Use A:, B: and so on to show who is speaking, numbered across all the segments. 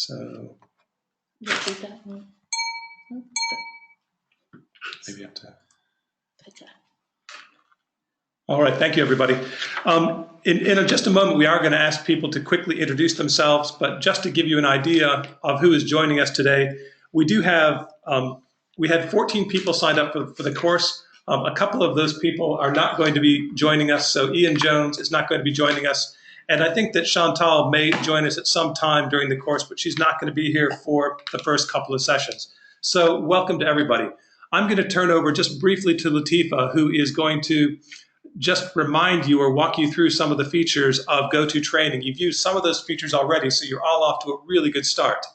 A: So maybe up to. All right, thank you, everybody. In just a moment, we are going to ask people to quickly introduce themselves, but just to give you an idea of who is joining us today, we do have, we had 14 people signed up for the course. A couple of those people are not going to be joining us, so Ian Jones is not going to be joining us. And I think that Chantal may join us at some time during the course, but she's not going to be here for the first couple of sessions. So welcome to everybody. I'm going to turn over just briefly to Latifa, who is going to just remind you or walk you through some of the features of GoToTraining. You've used some of those features already, so you're all off to a really good start.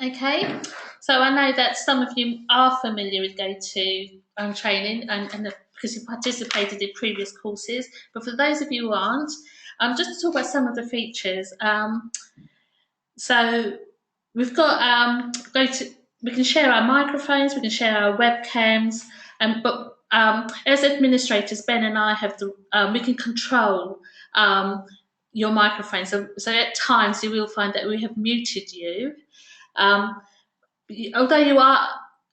B: Okay, so I know that some of you are familiar with GoToTraining and because you participated in previous courses, but for those of you who aren't, just to talk about some of the features. So we've got we can share our microphones, we can share our webcams, but as administrators, Ben and I have we can control your microphone. So at times you will find that we have muted you. Although you are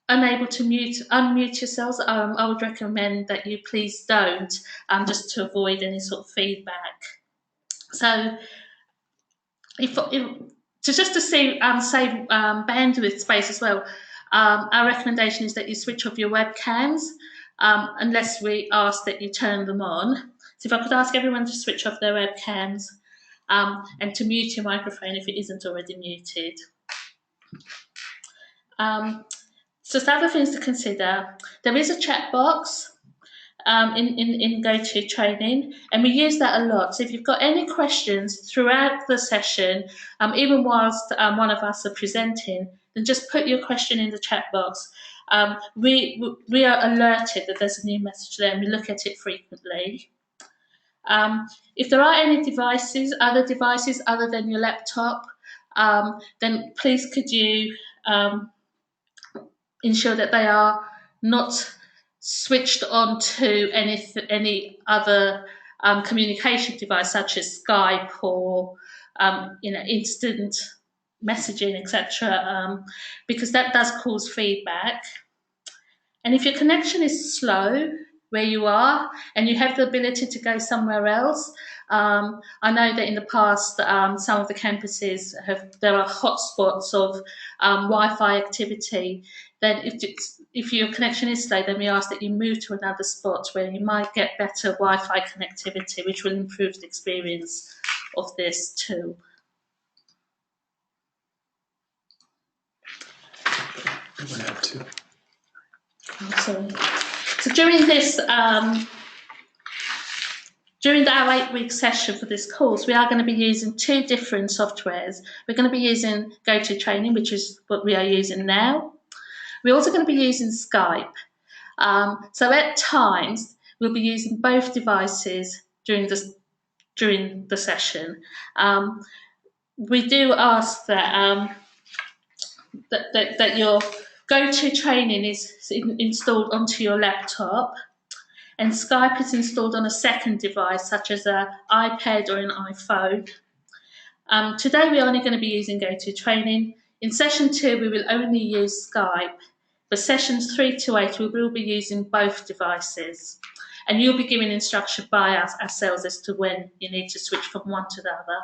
B: unable to unmute yourselves, I would recommend that you please don't, just to avoid any sort of feedback. So just to save bandwidth space as well, our recommendation is that you switch off your webcams unless we ask that you turn them on. So if I could ask everyone to switch off their webcams and to mute your microphone if it isn't already muted. So some other things to consider. There is a chat box in GoToTraining, and we use that a lot. So if you've got any questions throughout the session, even whilst one of us are presenting, then just put your question in the chat box. We are alerted that there's a new message there, and we look at it frequently. If there are any other devices other than your laptop, then please could you ensure that they are not switched on to any other communication device such as Skype or instant messaging, etc., because that does cause feedback. And if your connection is slow where you are and you have the ability to go somewhere else, I know that in the past some of the campuses there are hotspots of Wi-Fi activity. Then if your connection is slow, then we ask that you move to another spot where you might get better Wi-Fi connectivity, which will improve the experience of this tool. Sorry. So during this, during our 8-week session for this course, we are going to be using 2 different softwares. We're going to be using GoToTraining, which is what we are using now. We're also going to be using Skype. So at times, we'll be using both devices during the session. We do ask that that your GoToTraining is installed onto your laptop, and Skype is installed on a second device, such as an iPad or an iPhone. Today, we're only going to be using GoToTraining. In session 2, we will only use Skype. For sessions 3 to 8, we will be using both devices. And you'll be given instruction by ourselves as to when you need to switch from one to the other.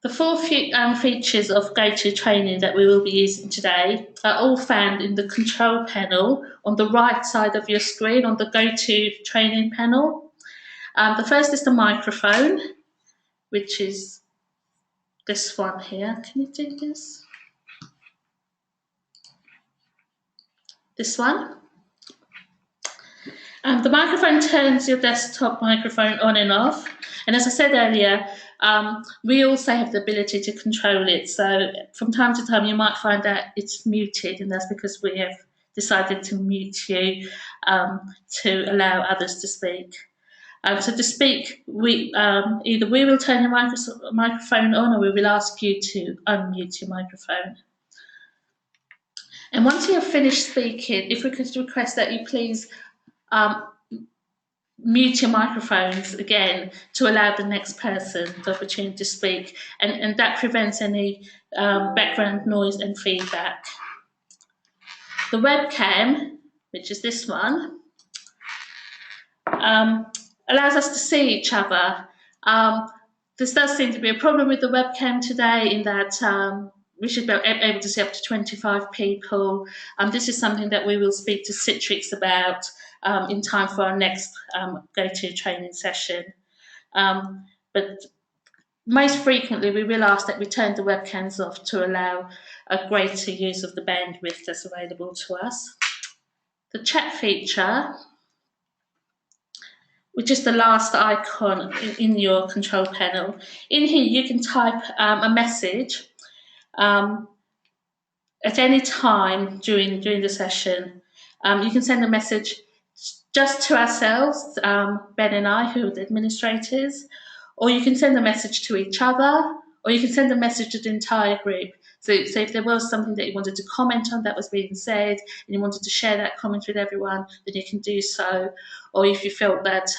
B: The 4 features of GoToTraining that we will be using today are all found in the control panel on the right side of your screen on the GoToTraining panel. The first is the microphone, which is this one here. Can you do this? This one. The microphone turns your desktop microphone on and off. And as I said earlier, we also have the ability to control it. So from time to time, you might find that it's muted, and that's because we have decided to mute you to allow others to speak. So to speak, either we will turn your microphone on, or we will ask you to unmute your microphone. And once you have finished speaking, if we could request that you please mute your microphones again to allow the next person the opportunity to speak, and that prevents any background noise and feedback. The webcam, which is this one, allows us to see each other. This does seem to be a problem with the webcam today, in that we should be able to see up to 25 people. This is something that we will speak to Citrix about in time for our next go-to training session. But most frequently, we will ask that we turn the webcams off to allow a greater use of the bandwidth that's available to us. The chat feature, which is the last icon in your control panel. In here, you can type a message at any time during the session. You can send a message just to ourselves, Ben and I, who are the administrators, or you can send a message to each other, or you can send a message to the entire group. So if there was something that you wanted to comment on that was being said, and you wanted to share that comment with everyone, then you can do so. Or if you felt that,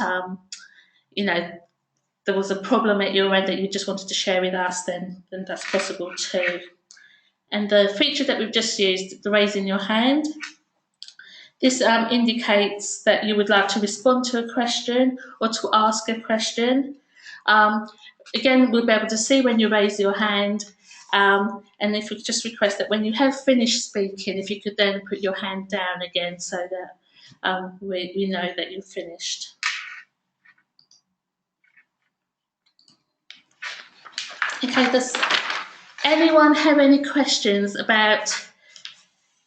B: there was a problem at your end that you just wanted to share with us, then that's possible too. And the feature that we've just used, the raising your hand, this indicates that you would like to respond to a question or to ask a question. Again, we'll be able to see when you raise your hand, and if we just request that when you have finished speaking, if you could then put your hand down again, so that we know that you've finished. Okay, does anyone have any questions about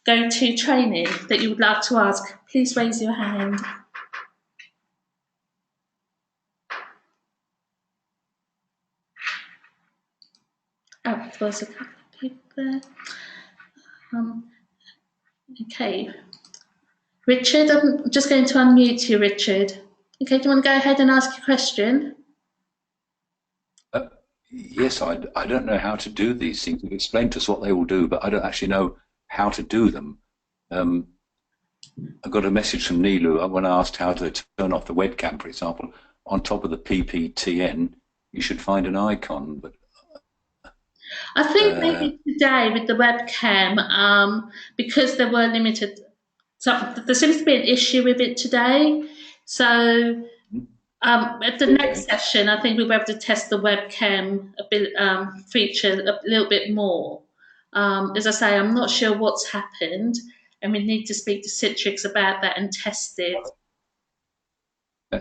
B: go-to training that you would like to ask? Please raise your hand. Oh, there's a couple of people there. Okay. Richard, I'm just going to unmute you, Richard. Okay, do you want to go ahead and ask your question?
C: Yes, I don't know how to do these things. You've explained to us what they will do, but I don't actually know how to do them. I got a message from Nilu when I asked how to turn off the webcam, for example. On top of the PPTN, you should find an icon. But
B: I think maybe today with the webcam, because there were limited, so there seems to be an issue with it today. So at the next session, I think we'll be able to test the webcam feature a little bit more. As I say, I'm not sure what's happened, and we need to speak to Citrix about that and test it.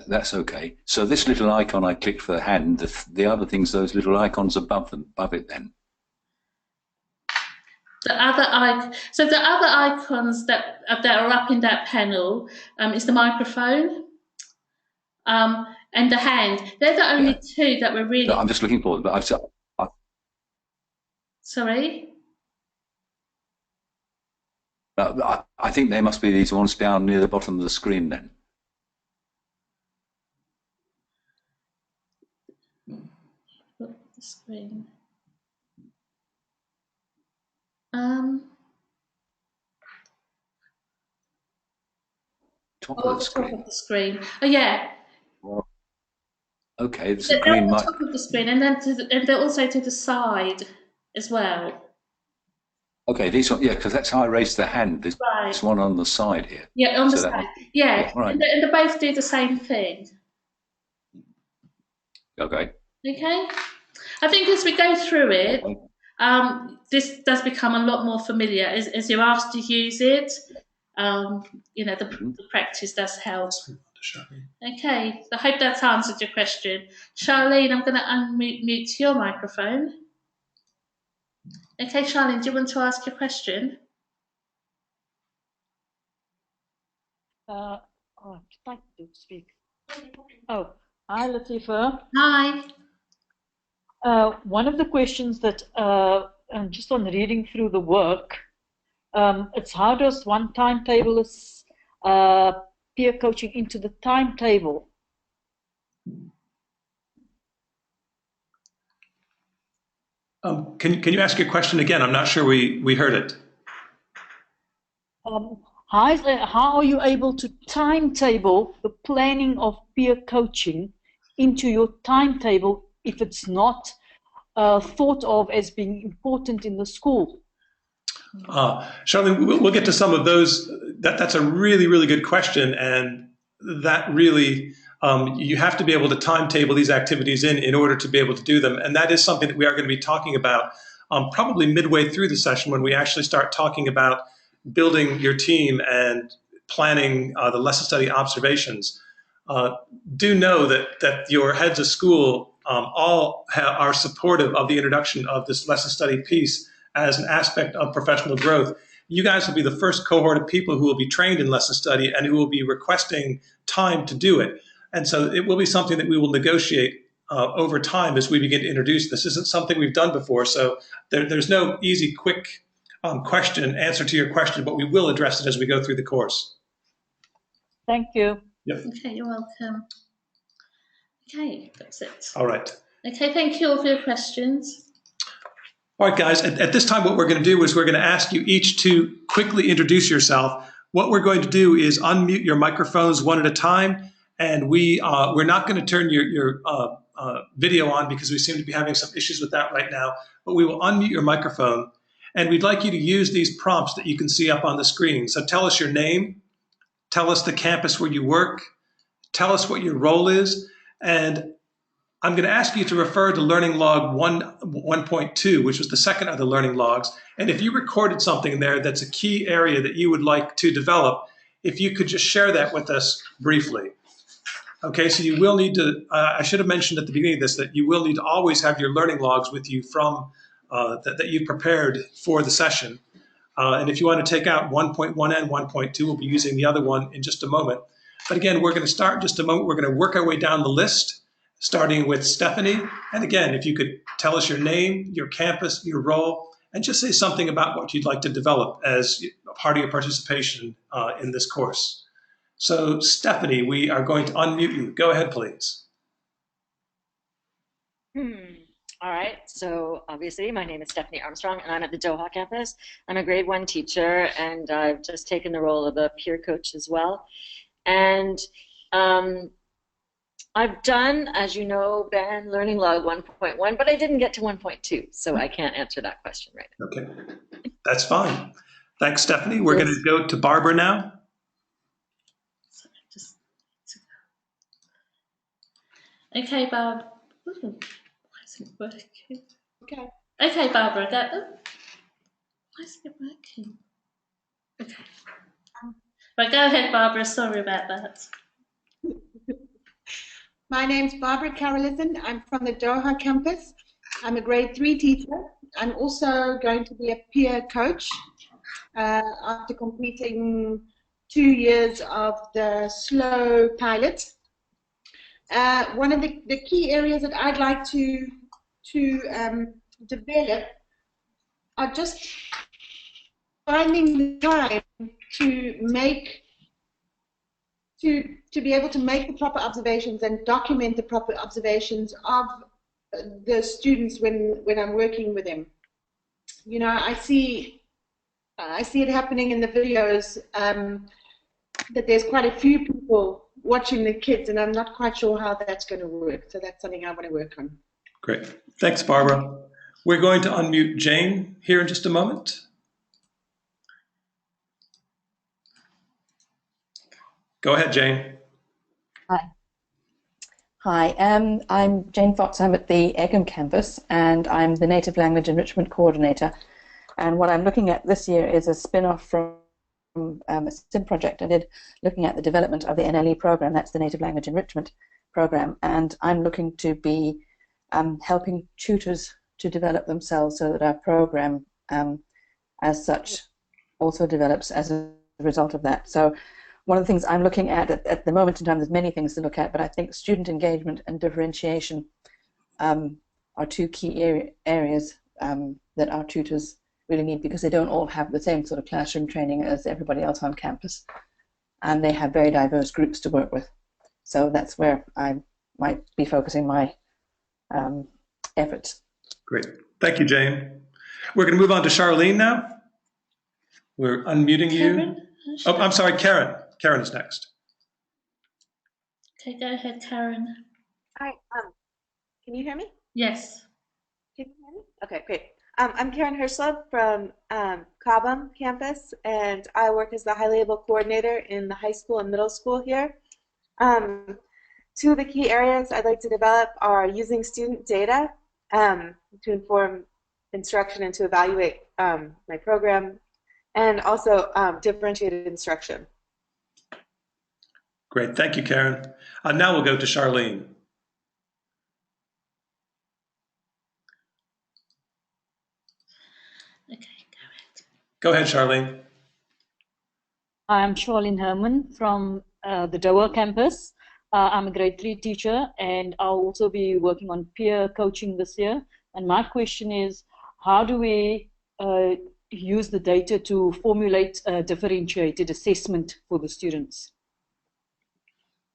C: That's okay. So this little icon I clicked for the hand, the other things, those little icons above it then.
B: The other icons that are up in that panel is the microphone and the hand. They're the only two that were really.
C: No, I'm just looking for them, but
B: Sorry.
C: I think they must be these ones down near the bottom of the screen then.
B: The screen.
C: Top of the screen.
B: Top of the screen. Oh yeah.
C: Well, okay, the screen might.
B: Top of the screen, and then and they're also to the side as well.
C: Okay, these one, yeah, because that's how I raised the hand. There's
B: right.
C: One on the side here.
B: Yeah, on the side. Yeah,
C: right.
B: and they both do the same thing.
C: Okay.
B: Okay. I think as we go through it, this does become a lot more familiar as you're asked to use it. The practice does help. Okay, I hope that's answered your question. Charlene, I'm going to unmute your microphone. Okay, Charlene, do you want to ask your question?
D: I'd like to speak. Oh, hi, Latifa.
B: Hi.
D: One of the questions that, just on reading through the work, it's how does one timetable peer coaching into the timetable?
A: Can you ask your question again? I'm not sure we heard it.
D: how are you able to timetable the planning of peer coaching into your timetable if it's not thought of as being important in the school?
A: Charlene, we'll get to some of those. That's a really, really good question. And that really, you have to be able to timetable these activities in order to be able to do them. And that is something that we are going to be talking about probably midway through the session when we actually start talking about building your team and planning the lesson study observations. Do know that your heads of school all are supportive of the introduction of this lesson study piece as an aspect of professional growth. You guys will be the first cohort of people who will be trained in lesson study and who will be requesting time to do it. And so it will be something that we will negotiate over time as we begin to introduce. This isn't something we've done before, so there's no easy, quick answer to your question, but we will address it as we go through the course.
D: Thank you.
A: Yep.
B: Okay, you're welcome. Okay, that's it.
A: All right.
B: Okay, thank you all for your questions.
A: All right, guys, at this time, what we're going to do is we're going to ask you each to quickly introduce yourself. What we're going to do is unmute your microphones one at a time, and we're not going to turn your video on because we seem to be having some issues with that right now, but we will unmute your microphone, and we'd like you to use these prompts that you can see up on the screen. So tell us your name, tell us the campus where you work, tell us what your role is, and I'm going to ask you to refer to Learning Log 1.2, which was the second of the learning logs. And if you recorded something there that's a key area that you would like to develop, if you could just share that with us briefly. Okay, so you will need to, I should have mentioned at the beginning of this, that you will need to always have your learning logs with you from that you've prepared for the session. And if you want to take out 1.1 and 1.2, we'll be using the other one in just a moment. But again, we're going to start in just a moment. We're going to work our way down the list, starting with Stephanie. And again, if you could tell us your name, your campus, your role, and just say something about what you'd like to develop as part of your participation in this course. So Stephanie, we are going to unmute you. Go ahead, please.
E: All right, so obviously my name is Stephanie Armstrong and I'm at the Doha campus. I'm a grade 1 teacher and I've just taken the role of a peer coach as well. And I've done, as you know, Ben, Learning Log 1.1, but I didn't get to 1.2, so I can't answer that question right now.
A: Okay, that's fine. Thanks, Stephanie. We're going to go to Barbara now.
B: Okay, Barbara. Ooh, why isn't it working? Okay, Barbara, go. Oh, why isn't it working? Okay. Right, go ahead, Barbara. Sorry about that.
F: My name's Barbara Carolison. I'm from the Doha campus. I'm a grade 3 teacher. I'm also going to be a peer coach after completing 2 years of the SLOW pilot. One of the key areas that I'd like to develop are just finding the time to be able to make the proper observations and document the proper observations of the students when I'm working with them. You know, I see it happening in the videos that there's quite a few people watching the kids, and I'm not quite sure how that's going to work. So that's something I want to work on.
A: Great. Thanks, Barbara. We're going to unmute Jane here in just a moment. Go ahead, Jane.
G: Hi, I'm Jane Fox. I'm at the Egham campus, and I'm the Native Language Enrichment Coordinator. And what I'm looking at this year is a spin-off from a SIM project I did, looking at the development of the NLE program. That's the Native Language Enrichment program. And I'm looking to be helping tutors to develop themselves so that our program, as such, also develops as a result of that. So one of the things I'm looking at the moment in time, there's many things to look at, but I think student engagement and differentiation are two key areas that our tutors really need, because they don't all have the same sort of classroom training as everybody else on campus, and they have very diverse groups to work with. So that's where I might be focusing my efforts.
A: Great. Thank you, Jane. We're going to move on to Charlene now. We're unmuting you. Oh, I'm sorry, Karen. Karen is next.
B: Okay, go ahead, Karen.
H: Hi, can you hear me?
B: Yes.
H: Can you hear me? Okay, great. I'm Karen Hirschleb from Cobham campus, and I work as the Highly Able Coordinator in the high school and middle school here. Two of the key areas I'd like to develop are using student data to inform instruction and to evaluate my program, and also differentiated instruction.
A: Great. Thank you, Karen. Now we'll go to Charlene.
B: Okay,
A: Go ahead, Charlene.
D: I'm Charlene Herman from the Doha campus. I'm a grade 3 teacher, and I'll also be working on peer coaching this year. And my question is, how do we use the data to formulate a differentiated assessment for the students?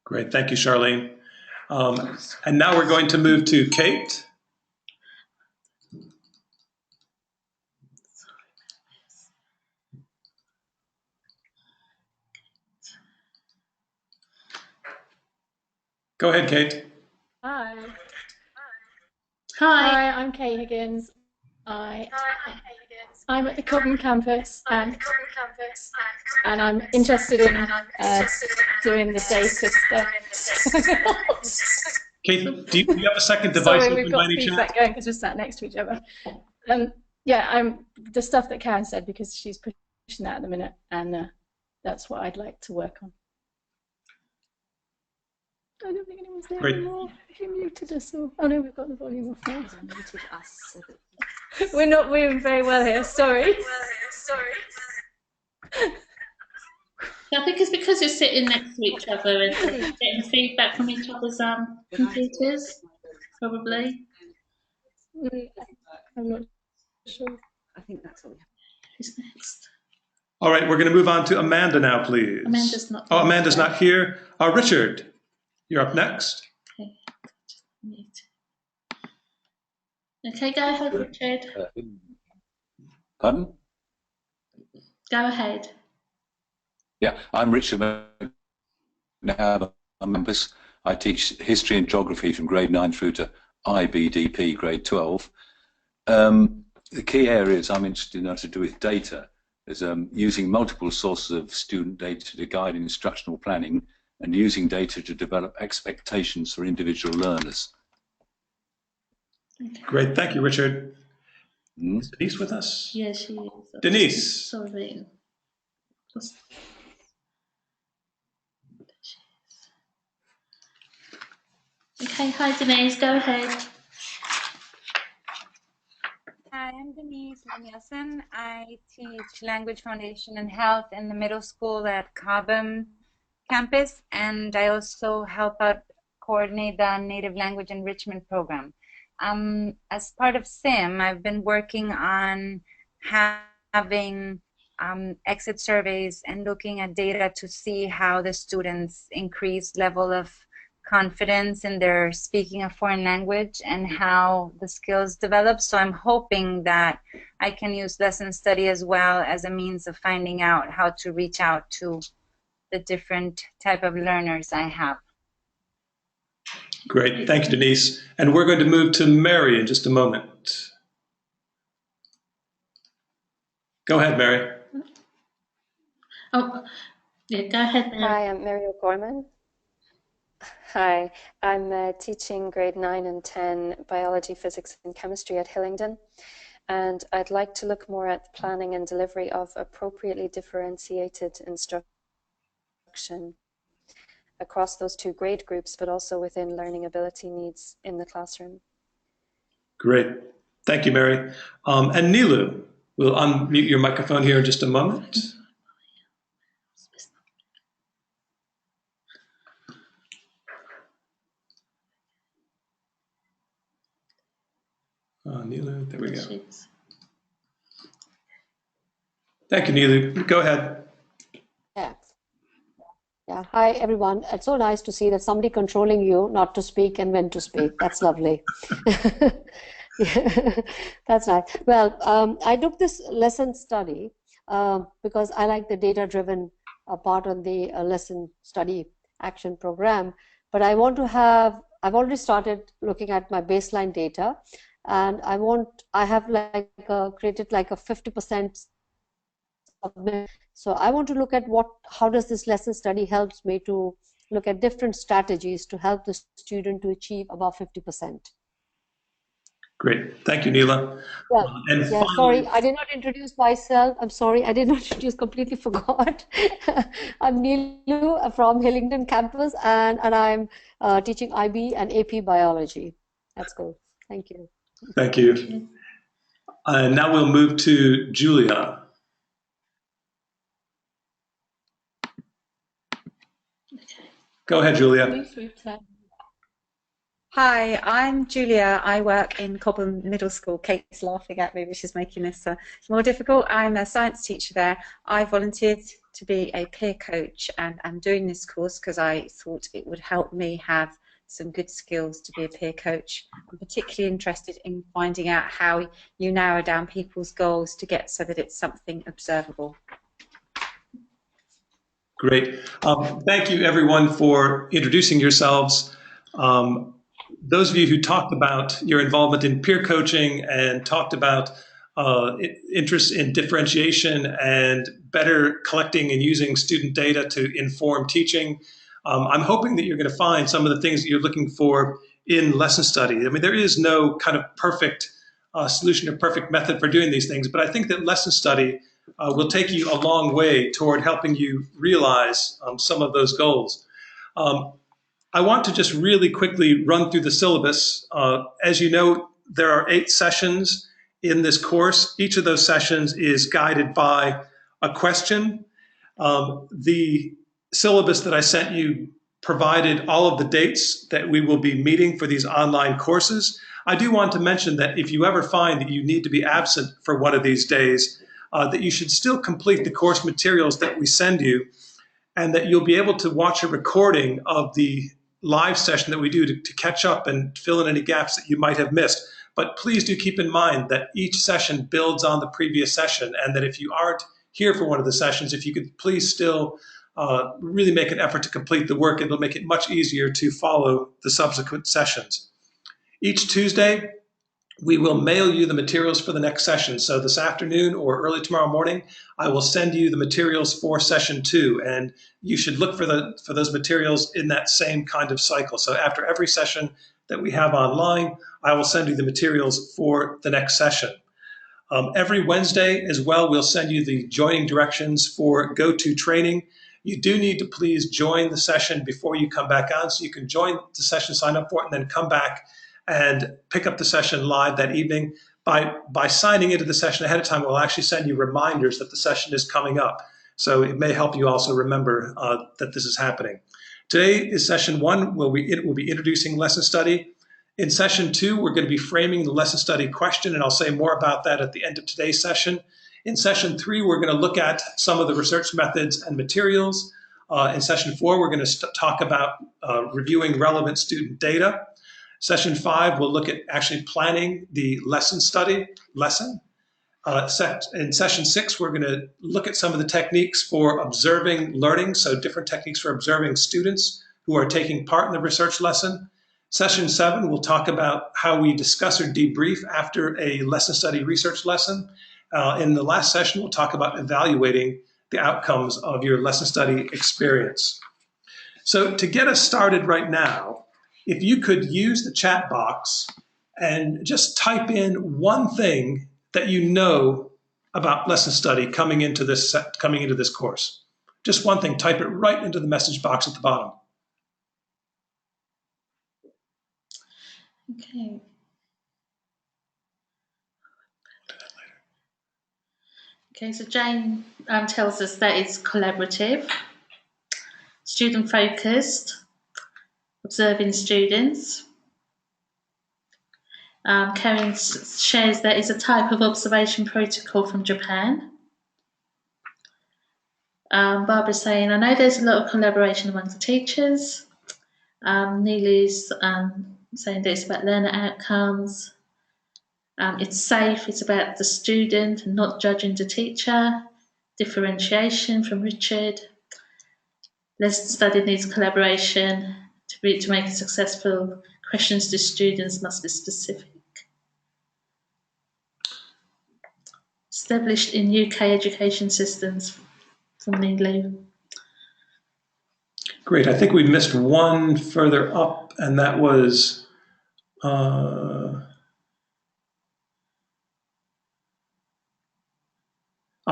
A: Great. Thank you, Charlene. And now we're going to move to Kate. Go ahead, Kate.
I: Hi.
B: Hi.
I: Hi, I'm Kate Higgins. I'm at the Cobham campus and I'm interested in doing the data stuff.
A: Kate, do you have a second device
I: Sorry,
A: open
I: we've
A: by
I: got
A: any chance?
I: feedback going because we're sat next to each other. Yeah, I'm the stuff that Karen said because she's pushing that at the minute, and that's what I'd like to work on. I don't think anyone's there
A: Great.
I: anymore. He muted us all. Oh no, we've got the volume off now.
E: Muted us.
I: We're not moving very well here. Sorry.
B: I think it's because you're sitting next to each other and getting feedback from each other's computers, probably.
I: I'm not sure.
E: I think that's all.
B: Who's next?
A: All right, we're going to move on to Amanda now, please.
B: Amanda's not.
A: Oh, Amanda's not here. Richard, you're up next.
B: Okay. Mute. Okay, go ahead, Richard.
C: Pardon?
B: Go ahead.
C: Yeah, I'm Richard McNabb. I'm campus. I teach history and geography from grade 9 through to IBDP grade 12. The key areas I'm interested in are to do with data, is using multiple sources of student data to guide instructional planning and using data to develop expectations for individual learners.
A: Great. Thank you, Richard.
C: Mm.
A: Is Denise with us?
B: Yeah, she is.
A: Denise.
B: Sorry. Okay, hi Denise, go ahead.
J: Hi, I'm Denise Nielsen. I teach Language Foundation and Health in the middle school at Cobham campus, and I also help out coordinate the Native Language Enrichment Program. As part of SIM, I've been working on having exit surveys and looking at data to see how the students' increased level of confidence in their speaking a foreign language and how the skills develop. So I'm hoping that I can use lesson study as well as a means of finding out how to reach out to the different type of learners I have.
A: Great. Thank you, Denise. And we're going to move to Mary in just a moment. Go ahead, Mary.
B: Oh, yeah, go ahead, Mary.
K: Hi, I'm Mary O'Gorman. Hi, I'm teaching grade 9 and 10 biology, physics, and chemistry at Hillingdon. And I'd like to look more at the planning and delivery of appropriately differentiated instruction across those two grade groups, but also within learning ability needs in the classroom.
A: Great. Thank you, Mary. And Nilu, we'll unmute your microphone here in just a moment. Nilu, there we go. Thank you, Nilu. Go ahead.
L: Yeah. Hi, everyone. It's so nice to see that somebody controlling you not to speak and when to speak. That's lovely. Yeah, that's nice. Well, I took this lesson study because I like the data-driven part on the lesson study action program. But I want to have, I've already started looking at my baseline data, and I have like created like a 50%. So I want to look at how does this lesson study helps me to look at different strategies to help the student to achieve above 50%.
A: Great. Thank you, Neela.
L: Yeah,
A: And
L: yeah,
A: finally,
L: sorry, I did not introduce myself. I'm sorry, I did not introduce, completely forgot. I'm Neelu from Hillingdon campus, and I'm teaching IB and AP biology. That's cool. Thank you.
A: Thank you. Now we'll move to Julia. Go ahead, Julia.
M: Hi, I'm Julia. I work in Cobham Middle School. Kate's laughing at me, which is making this more difficult. I'm a science teacher there. I volunteered to be a peer coach, and I'm doing this course because I thought it would help me have some good skills to be a peer coach. I'm particularly interested in finding out how you narrow down people's goals to get so that it's something observable.
A: Great. Thank you, everyone, for introducing yourselves. Those of you who talked about your involvement in peer coaching and talked about interest in differentiation and better collecting and using student data to inform teaching, I'm hoping that you're going to find some of the things that you're looking for in lesson study. I mean, there is no kind of perfect solution or perfect method for doing these things, but I think that lesson study will take you a long way toward helping you realize some of those goals. I want to just really quickly run through the syllabus. As you know, there are 8 sessions in this course. Each of those sessions is guided by a question. The syllabus that I sent you provided all of the dates that we will be meeting for these online courses. I do want to mention that if you ever find that you need to be absent for one of these days, that you should still complete the course materials that we send you, and that you'll be able to watch a recording of the live session that we do to catch up and fill in any gaps that you might have missed. But please do keep in mind that each session builds on the previous session, and that if you aren't here for one of the sessions, if you could please still really make an effort to complete the work, it'll make it much easier to follow the subsequent sessions. Each Tuesday, we will mail you the materials for the next session. So this afternoon or early tomorrow morning, I will send you the materials for session 2, and you should look for those materials in that same kind of cycle. So after every session that we have online, I will send you the materials for the next session. Every Wednesday as well, we'll send you the joining directions for GoToTraining. You do need to please join the session before you come back on, so you can join the session, sign up for it, and then come back and pick up the session live that evening. By signing into the session ahead of time, we'll actually send you reminders that the session is coming up. So it may help you also remember that this is happening. Today is session 1, where we'll be introducing lesson study. In session 2, we're going to be framing the lesson study question, and I'll say more about that at the end of today's session. In session 3, we're going to look at some of the research methods and materials. In session 4, we're going to talk about reviewing relevant student data. Session 5, we'll look at actually planning the lesson study lesson. In session 6, we're going to look at some of the techniques for observing learning, so different techniques for observing students who are taking part in the research lesson. Session 7, we'll talk about how we discuss or debrief after a lesson study research lesson. In the last session, we'll talk about evaluating the outcomes of your lesson study experience. So to get us started right now, if you could use the chat box and just type in one thing that you know about lesson study coming into this course. Just one thing, type it right into the message box at the bottom.
B: Okay. Okay, so Jane tells us that it's collaborative, student-focused, observing students. Karen shares that it's a type of observation protocol from Japan. Barbara's saying, I know there's a lot of collaboration amongst the teachers. Neely's saying that it's about learner outcomes. It's safe, it's about the student and not judging the teacher. differentiation from Richard. Lesson study needs collaboration. To make it successful, questions to students must be specific. Established in UK education systems from Needley.
A: Great. I think we missed one further up, and that was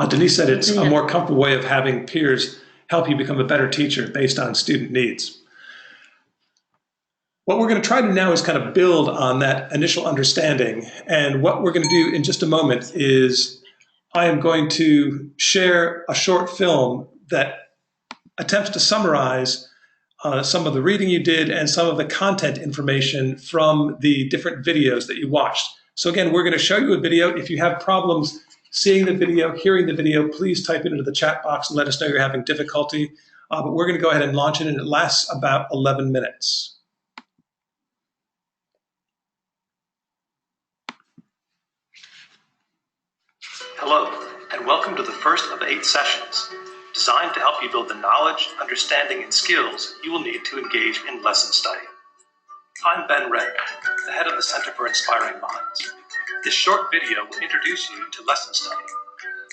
A: Denise said it's a more comfortable way of having peers help you become a better teacher based on student needs. What we're going to try to now is kind of build on that initial understanding. And what we're going to do in just a moment is I am going to share a short film that attempts to summarize some of the reading you did and some of the content information from the different videos that you watched. So again, we're going to show you a video. If you have problems seeing the video, hearing the video, please type it into the chat box and let us know you're having difficulty. But we're going to go ahead and launch it, and it lasts about 11 minutes. Hello, and welcome to the first of 8 sessions, designed to help you build the knowledge, understanding, and skills you will need to engage in lesson study. I'm Ben Wren, the head of the Center for Inspiring Minds. This short video will introduce you to lesson study.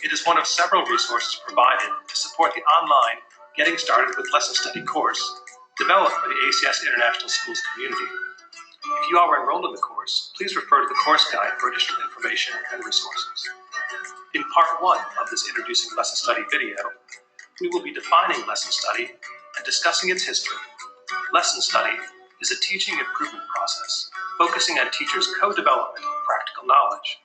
A: It is one of several resources provided to support the online Getting Started with Lesson Study course developed by the ACS International Schools community. If you are enrolled in the course, please refer to the course guide for additional information and resources. In part 1 of this Introducing Lesson Study video, we will be defining lesson study and discussing its history. Lesson study is a teaching improvement process focusing on teachers' co-development of practical knowledge.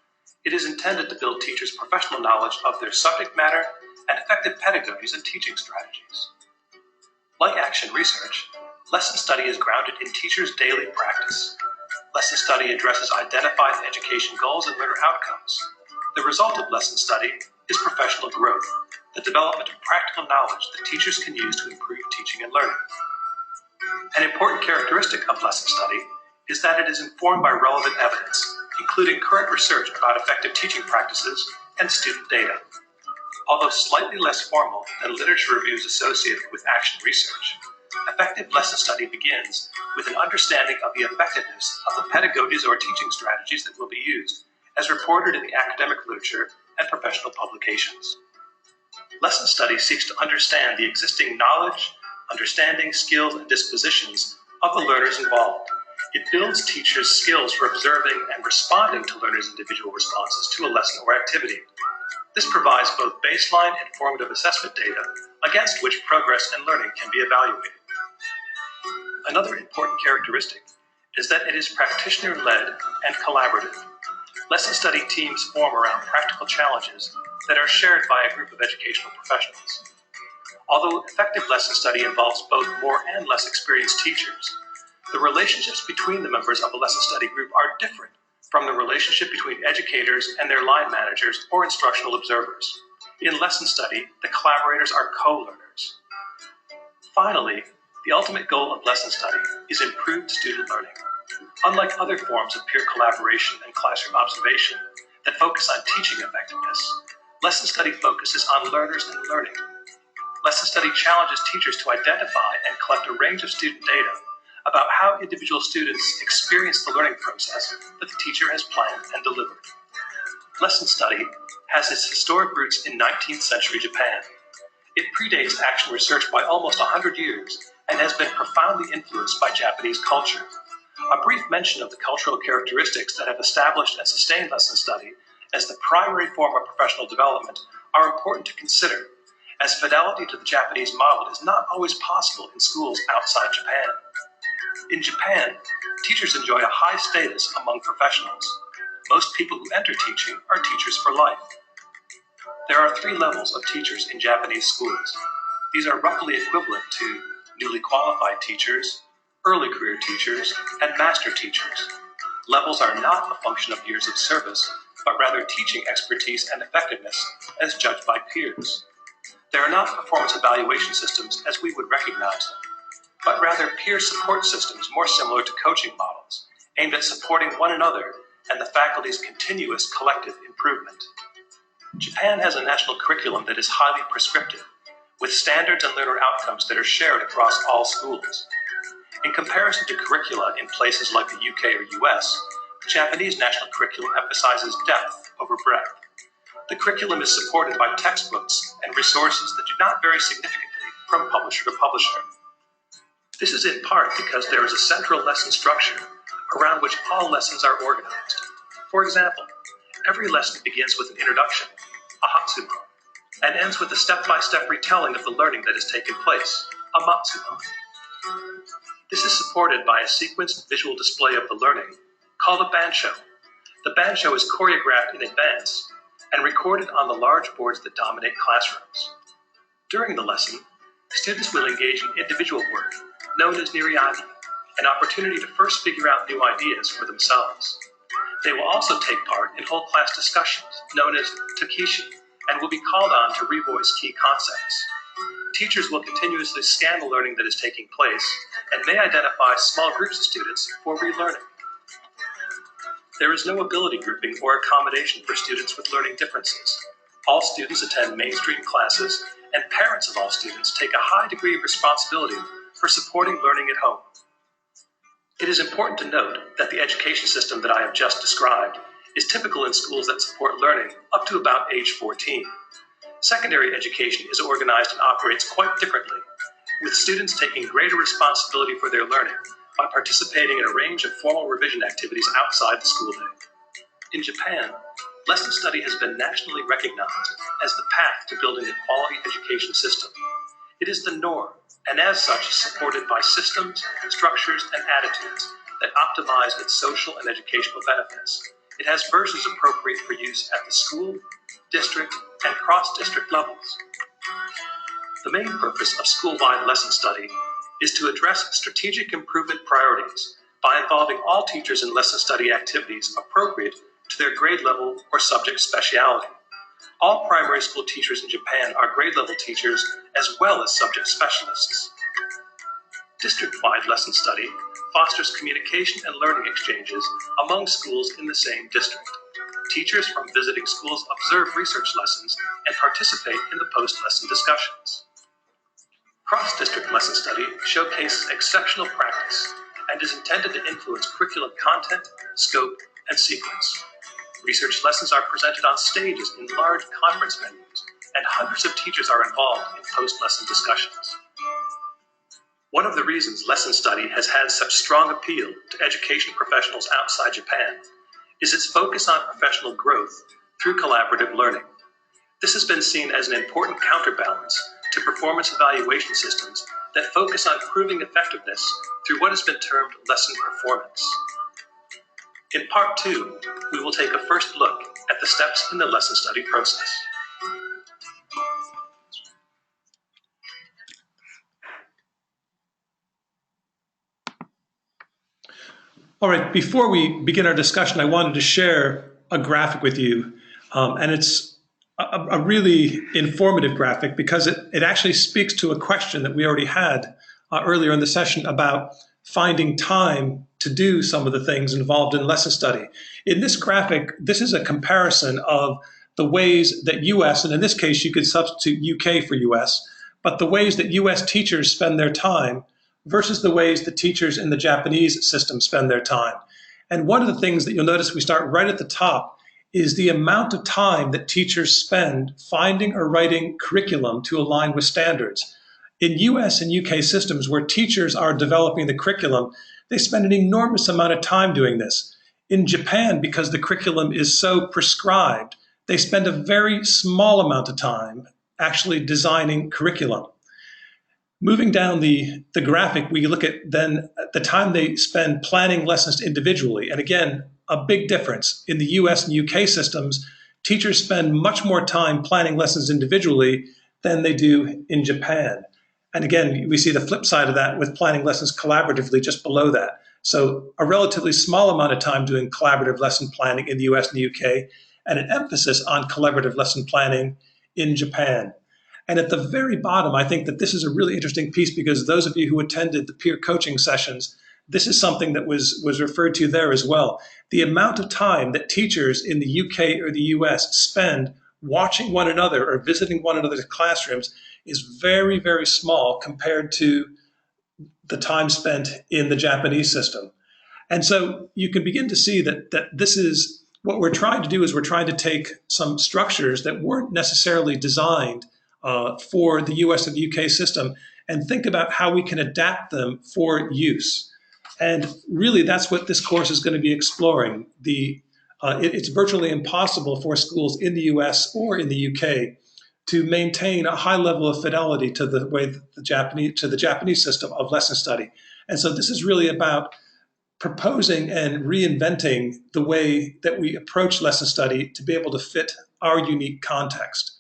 A: It is intended to build teachers' professional knowledge of their subject matter and effective pedagogies and teaching strategies. Like action research, lesson study is grounded in teachers' daily practice. Lesson study addresses identified education goals and learner outcomes. The result of lesson study is professional growth, the development of practical knowledge that teachers can use to improve teaching and learning. An important characteristic of lesson study is that it is informed by relevant evidence, including current research about effective teaching practices and student data. Although slightly less formal than literature reviews associated with action research, effective lesson study begins with an understanding of the effectiveness of the pedagogies or teaching strategies that will be used, as reported in the academic literature and professional publications. Lesson study seeks to understand the existing knowledge, understanding, skills, and dispositions of the learners involved. It builds teachers' skills for observing and responding to learners' individual responses to a lesson or activity. This provides both baseline and formative assessment data against which progress and learning can be evaluated. Another important characteristic is that it is practitioner-led and collaborative. Lesson study teams form around practical challenges that are shared by a group of educational professionals. Although effective lesson study involves both more and less experienced teachers, the relationships between the members of a lesson study group are different from the relationship between educators and their line managers or instructional observers. In lesson study, the collaborators are co-learners. Finally, the ultimate goal of lesson study is improved student learning. Unlike other forms of peer collaboration and classroom observation that focus on teaching effectiveness, lesson study focuses on learners and learning. Lesson study challenges teachers to identify and collect a range of student data about how individual students experience the learning process that the teacher has planned and delivered. Lesson study has its historic roots in 19th century Japan. It predates action research by almost 100 years and has been profoundly influenced by Japanese culture. A brief mention of the cultural characteristics that have established and sustained lesson study as the primary form of professional development are important to consider, as fidelity to the Japanese model is not always possible in schools outside Japan. In Japan, teachers enjoy a high status among professionals. Most people who enter teaching are teachers for life. There are 3 levels of teachers in Japanese schools. These are roughly equivalent to newly qualified teachers, early career teachers, and master teachers. Levels are not a function of years of service, but rather teaching expertise and effectiveness as judged by peers. They are not performance evaluation systems as we would recognize them, but rather peer support systems more similar to coaching models, aimed at supporting one another and the faculty's continuous collective improvement. Japan has a national curriculum that is highly prescriptive, with standards and learner outcomes that are shared across all schools. In comparison to curricula in places like the UK or US, the Japanese national curriculum emphasizes depth over breadth. The curriculum is supported by textbooks and resources that do not vary significantly from publisher to publisher. This is in part because there is a central lesson structure around which all lessons are organized. For example, every lesson begins with an introduction, a hatsumon, and ends with a step-by-step retelling of the learning that has taken place, a matsumon. This is supported by a sequenced visual display of the learning called a bansho. The bansho is choreographed in advance and recorded on the large boards that dominate classrooms. During the lesson, students will engage in individual work, known as niriyagi, an opportunity to first figure out new ideas for themselves. They will also take part in whole class discussions, known as takishi, and will be called on to revoice key concepts. Teachers will continuously scan the learning that is taking place and may identify small groups of students for relearning. There is no ability grouping or accommodation for students with learning differences. All students attend mainstream classes, and parents of all students take a high degree of responsibility for supporting learning at home. It is important to note that the education system that I have just described is typical in schools that support learning up to about age 14. Secondary education is organized and operates quite differently, with students taking greater responsibility for their learning by participating in a range of formal revision activities outside the school day. In Japan, lesson study has been nationally recognized as the path to building a quality education system. It is the norm, and as such supported by systems, structures, and attitudes that optimize its social and educational benefits. It has versions appropriate for use at the school, district, and cross-district levels. The main purpose of school-wide lesson study is to address strategic improvement priorities by involving all teachers in lesson study activities appropriate to their grade level or subject speciality. All primary school teachers in Japan are grade level teachers as well as subject specialists. District-wide lesson study fosters communication and learning exchanges among schools in the same district. Teachers from visiting schools observe research lessons and participate in the post-lesson discussions. Cross-district lesson study showcases exceptional practice and is intended to influence curriculum content, scope, and sequence. Research lessons are presented on stages in large conference venues, and hundreds of teachers are involved in post-lesson discussions. One of the reasons lesson study has had such strong appeal to education professionals outside Japan is its focus on professional growth through collaborative learning. This has been seen as an important counterbalance to performance evaluation systems that focus on proving effectiveness through what has been termed lesson performance. In part 2, we will take a first look at the steps in the lesson study process. All right, before we begin our discussion, I wanted to share a graphic with you, and it's a really informative graphic because it actually speaks to a question that we already had earlier in the session about finding time to do some of the things involved in lesson study. In this graphic, this is a comparison of the ways that US, and in this case you could substitute UK for US, but the ways that US teachers spend their time versus the ways that teachers in the Japanese system spend their time. And one of the things that you'll notice we start right at the top is the amount of time that teachers spend finding or writing curriculum to align with standards. In US and UK systems where teachers are developing the curriculum, they spend an enormous amount of time doing this. In Japan, because the curriculum is so prescribed, they spend a very small amount of time actually designing curriculum. Moving down the graphic, we look at then the time they spend planning lessons individually. And again, a big difference. In the US and UK systems, teachers spend much more time planning lessons individually than they do in Japan. And again, we see the flip side of that with planning lessons collaboratively just below that. So a relatively small amount of time doing collaborative lesson planning in the US and the UK, and an emphasis on collaborative lesson planning in Japan. And at the very bottom, I think that this is a really interesting piece because those of you who attended the peer coaching sessions, this is something that was referred to there as well. The amount of time that teachers in the UK or the US spend watching one another or visiting one another's classrooms is very, very small compared to the time spent in the Japanese system. And so you can begin to see that this is what we're trying to do, is we're trying to take some structures that weren't necessarily designed for the US and UK system and think about how we can adapt them for use. And really, that's what this course is going to be exploring. It's virtually impossible for schools in the US or in the UK to maintain a high level of fidelity to the way the Japanese system of lesson study. And so this is really about proposing and reinventing the way that we approach lesson study to be able to fit our unique context.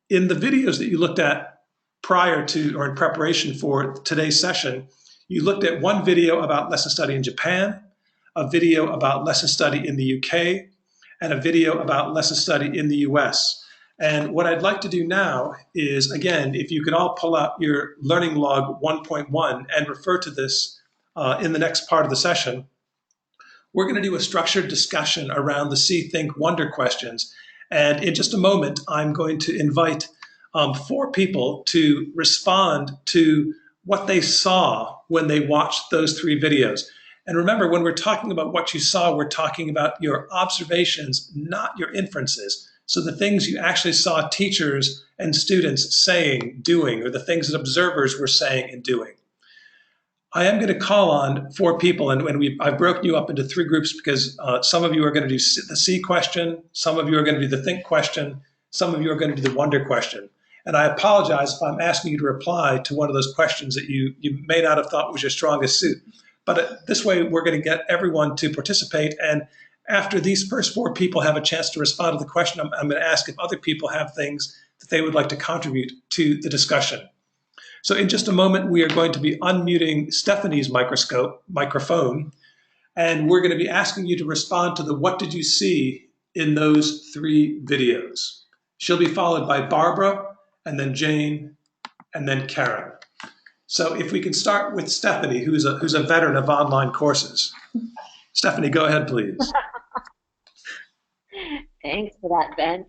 A: In the videos that you looked at prior to or in preparation for today's session, you looked at one video about lesson study in Japan, a video about lesson study in the UK, and a video about lesson study in the US. And what I'd like to do now is, again, if you could all pull out your Learning Log 1.1 and refer to this in the next part of the session, we're going to do a structured discussion around the See, Think, Wonder questions. And in just a moment, I'm going to invite 4 people to respond to what they saw when they watched those 3 videos. And remember, when we're talking about what you saw, we're talking about your observations, not your inferences. So the things you actually saw teachers and students saying, doing, or the things that observers were saying and doing. I am going to call on 4 people, and I've broken you up into 3 groups because some of you are going to do the See question, some of you are going to do the Think question, some of you are going to do the Wonder question. And I apologize if I'm asking you to reply to one of those questions that you may not have thought was your strongest suit. But this way, we're going to get everyone to participate. And after these first 4 people have a chance to respond to the question, I'm going to ask if other people have things that they would like to contribute to the discussion. So in just a moment, we are going to be unmuting Stephanie's microphone, and we're going to be asking you to respond to the what did you see in those 3 videos. She'll be followed by Barbara, and then Jane, and then Karen. So if we can start with Stephanie, who's a veteran of online courses. Stephanie, go ahead, please.
E: Thanks for that, Ben.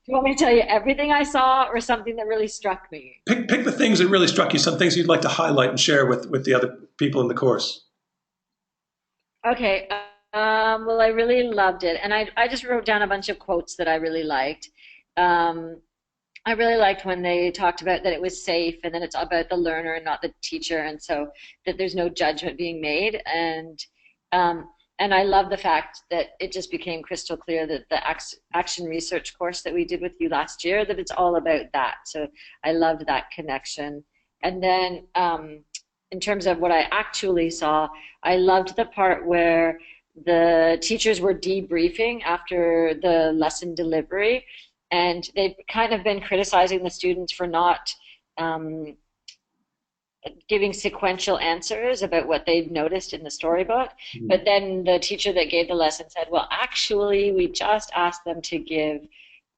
E: Do you want me to tell you everything I saw or something that really struck me?
A: Pick the things that really struck you, some things you'd like to highlight and share with the other people in the course.
E: Okay. Well, I really loved it. And I just wrote down a bunch of quotes that I really liked. I really liked when they talked about that it was safe and that it's about the learner and not the teacher, and so that there's no judgment being made. And I love the fact that it just became crystal clear that the action research course that we did with you last year, that it's all about that. So I loved that connection. And then in terms of what I actually saw, I loved the part where the teachers were debriefing after the lesson delivery, and they've kind of been criticizing the students for not giving sequential answers about what they've noticed in the storybook. Mm-hmm. But then the teacher that gave the lesson said, well, actually, we just asked them to give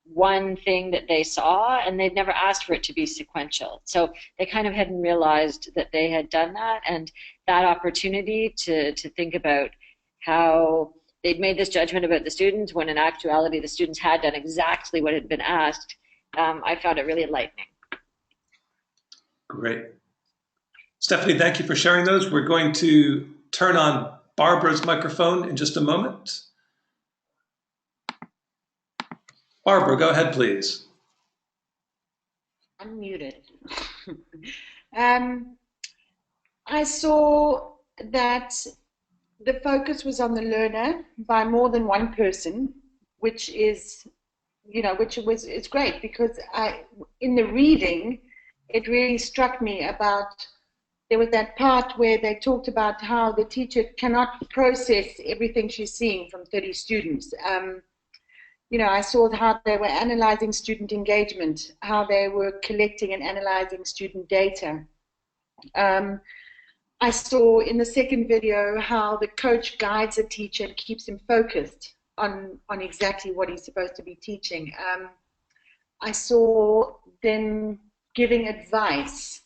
E: one thing that they saw, and they'd never asked for it to be sequential. So they kind of hadn't realized that they had done that, and that opportunity to think about how they'd made this judgment about the students when in actuality the students had done exactly what had been asked. I found it really enlightening.
A: Great. Stephanie, thank you for sharing those. We're going to turn on Barbara's microphone in just a moment. Barbara, go ahead, please.
F: Unmuted. I saw that the focus was on the learner by more than one person, which is, it's great, because in the reading, it really struck me about, there was that part where they talked about how the teacher cannot process everything she's seeing from 30 students. I saw how they were analyzing student engagement, how they were collecting and analyzing student data. I saw in the second video how the coach guides a teacher and keeps him focused on exactly what he's supposed to be teaching. I saw them giving advice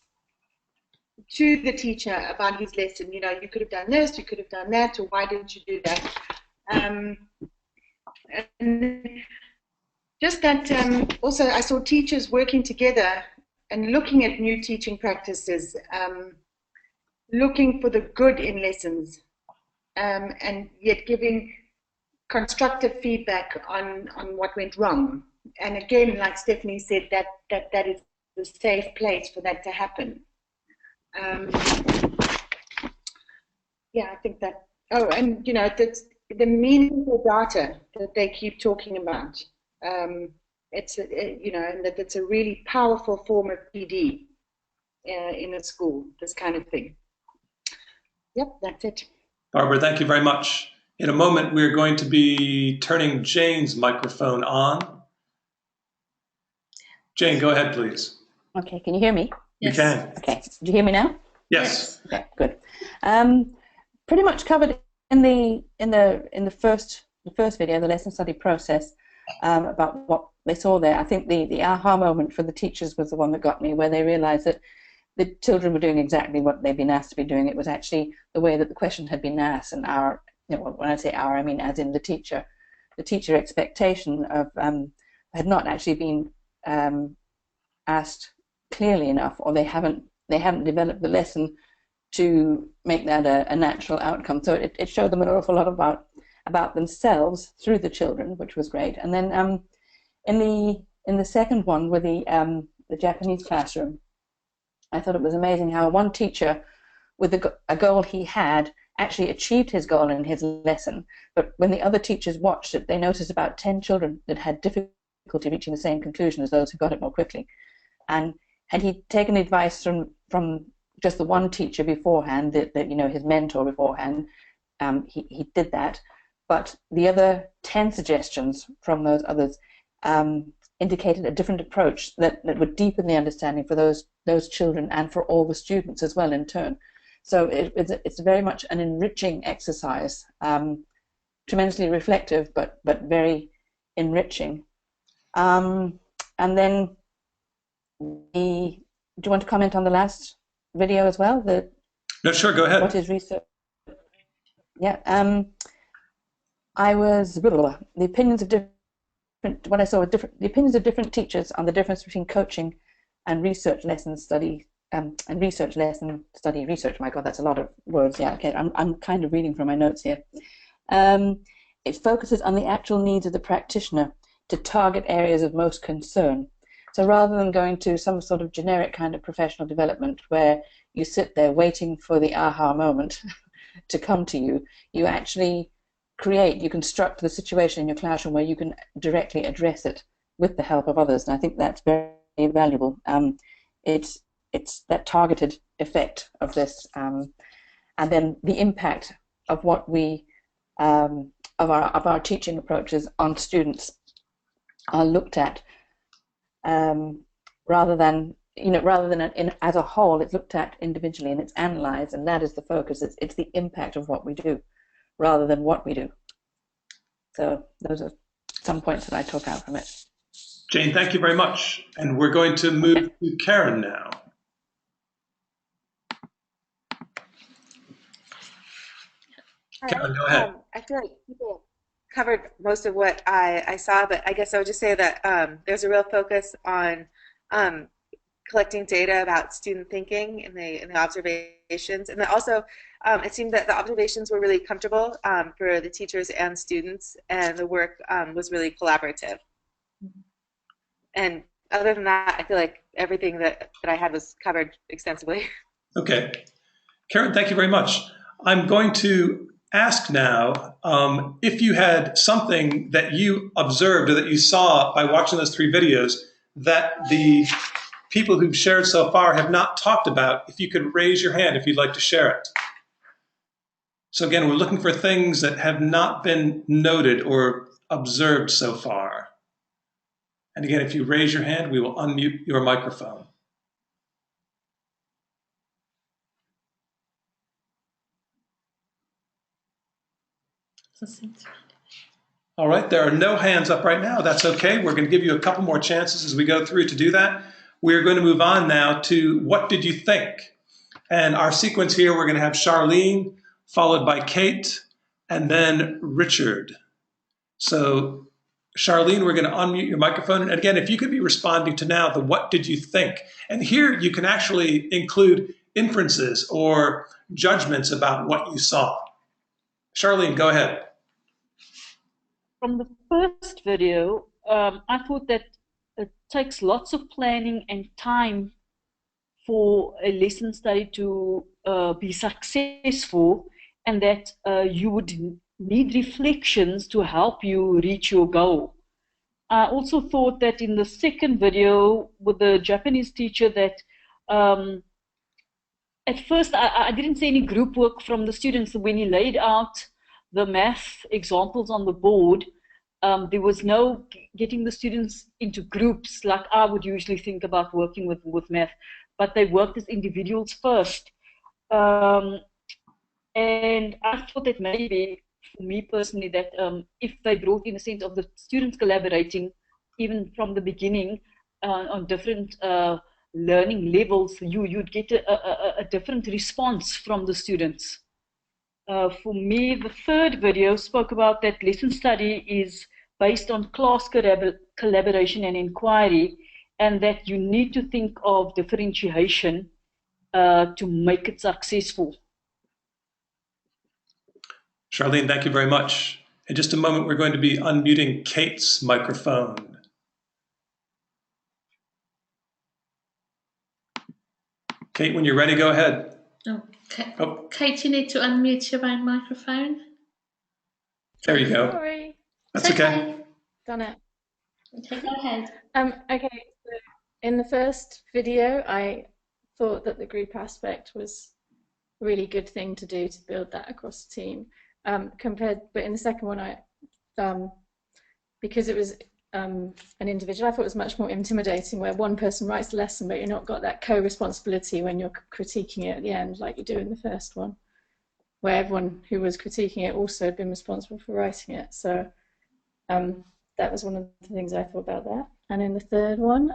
F: to the teacher about his lesson. You could have done this, you could have done that, or why didn't you do that? And just that also I saw teachers working together and looking at new teaching practices, looking for the good in lessons, and yet giving constructive feedback on what went wrong. And again, like Stephanie said, that is a safe place for that to happen. Yeah, I think that. Oh, and you know, that's the meaningful data that they keep talking about. It's you know, and that it's a really powerful form of PD in a school. This kind of thing. Yep, that's it.
A: Barbara, thank you very much. In a moment, we're going to be turning Jane's microphone on. Jane, go ahead, please.
G: Okay, can you hear me?
A: Yes. You can.
G: Okay, do you hear me now?
A: Yes.
G: Okay, good. Pretty much covered in the first video, the lesson study process, about what they saw there. I think the aha moment for the teachers was the one that got me, where they realized that the children were doing exactly what they'd been asked to be doing. It was actually the way that the question had been asked, and our, you know, when I say our, I mean as in the teacher expectation of had not actually been asked clearly enough, or they haven't developed the lesson to make that a natural outcome. So it showed them an awful lot about themselves through the children, which was great. And then in the second one with the Japanese classroom, I thought it was amazing how one teacher with a goal he had actually achieved his goal in his lesson, but when the other teachers watched it, they noticed about 10 children that had difficulty reaching the same conclusion as those who got it more quickly. And had he taken advice from just the one teacher beforehand, that you know, his mentor beforehand, he did that, but the other 10 suggestions from those others indicated a different approach that would deepen the understanding for those children and for all the students as well in turn. So it's very much an enriching exercise, tremendously reflective, but very enriching. And then do you want to comment on the last video as well?
A: No, sure, go ahead.
G: What is research? Yeah, the opinions of different. What I saw was the opinions of different teachers on the difference between coaching and research lesson study. Research. My God, that's a lot of words. Yeah, okay. I'm kind of reading from my notes here. It focuses on the actual needs of the practitioner to target areas of most concern. So rather than going to some sort of generic kind of professional development where you sit there waiting for the aha moment to come to you, you actually you construct the situation in your classroom where you can directly address it with the help of others. And I think that's very valuable. It's that targeted effect of this, and then the impact of what we of our teaching approaches on students are looked at, rather than as a whole. It's looked at individually and it's analysed, and that is the focus. It's the impact of what we do rather than what we do. So those are some points that I took out from it.
A: Jane, thank you very much. And we're going to move to Karen now. Karen, go ahead.
H: I feel like people covered most of what I saw, but I guess I would just say that there's a real focus on collecting data about student thinking in the observations, and then also it seemed that the observations were really comfortable for the teachers and students, and the work was really collaborative. And other than that, I feel like everything that I had was covered extensively.
A: Okay. Karen, thank you very much. I'm going to ask now if you had something that you observed or that you saw by watching those 3 videos that the people who've shared so far have not talked about, if you could raise your hand if you'd like to share it. So again, we're looking for things that have not been noted or observed so far. And again, if you raise your hand, we will unmute your microphone. All right, there are no hands up right now. That's okay. We're going to give you a couple more chances as we go through to do that. We're going to move on now to what did you think? And our sequence here, we're going to have Charlene, followed by Kate, and then Richard. So, Charlene, we're going to unmute your microphone. And again, if you could be responding to now the what did you think? And here you can actually include inferences or judgments about what you saw. Charlene, go ahead.
D: From the first video, I thought that it takes lots of planning and time for a lesson study to be successful, and that you would need reflections to help you reach your goal. I also thought that in the second video with the Japanese teacher that at first I didn't see any group work from the students. When he laid out the math examples on the board, there was no getting the students into groups like I would usually think about working with math, but they worked as individuals first. And I thought that maybe, for me personally, that if they brought in a sense of the students collaborating, even from the beginning, on different learning levels, you'd get a different response from the students. For me, the third video spoke about that lesson study is based on class collaboration and inquiry, and that you need to think of differentiation to make it successful.
A: Charlene, thank you very much. In just a moment, we're going to be unmuting Kate's microphone. Kate, when you're ready, go ahead.
B: Okay. Oh. Kate, you need to unmute your own microphone.
A: There you go.
I: Sorry.
A: That's okay.
I: Done it.
B: Okay, go ahead.
I: Okay, so in the first video, I thought that the group aspect was a really good thing to do to build that across the team. But in the second one, because it was an individual, I thought it was much more intimidating, where one person writes the lesson, but you're not got that co-responsibility when you're critiquing it at the end, like you do in the first one, where everyone who was critiquing it also had been responsible for writing it. So that was one of the things I thought about that. And in the third one,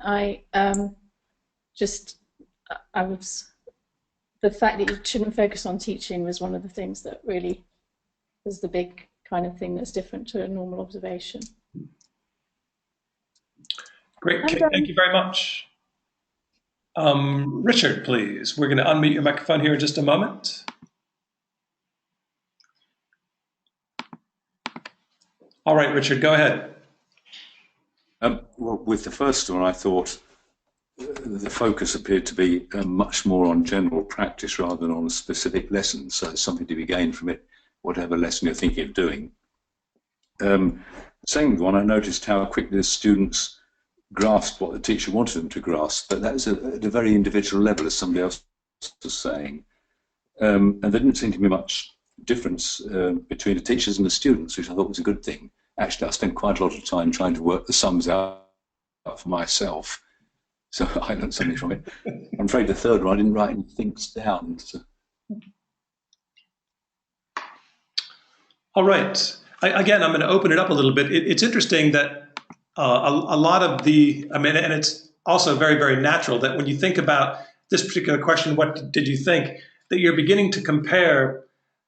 I: the fact that you shouldn't focus on teaching was one of the things that really was the big kind of thing that's different to a normal observation.
A: Great, Kate, thank you very much. Richard, please. We're going to unmute your microphone here in just a moment. All right, Richard, go ahead.
C: Well, with the first one, I thought the focus appeared to be much more on general practice rather than on a specific lesson. So it's something to be gained from it, whatever lesson you're thinking of doing. Second one, I noticed how quickly the students grasped what the teacher wanted them to grasp, but that was at a very individual level, as somebody else was saying. And there didn't seem to be much difference between the teachers and the students, which I thought was a good thing. Actually, I spent quite a lot of time trying to work the sums out for myself, so I learned something from it. I'm afraid the third one, I didn't write any things down. So.
A: All right. Again, I'm going to open it up a little bit. It's interesting that a lot of the, and it's also very, very natural that when you think about this particular question, what did you think, that you're beginning to compare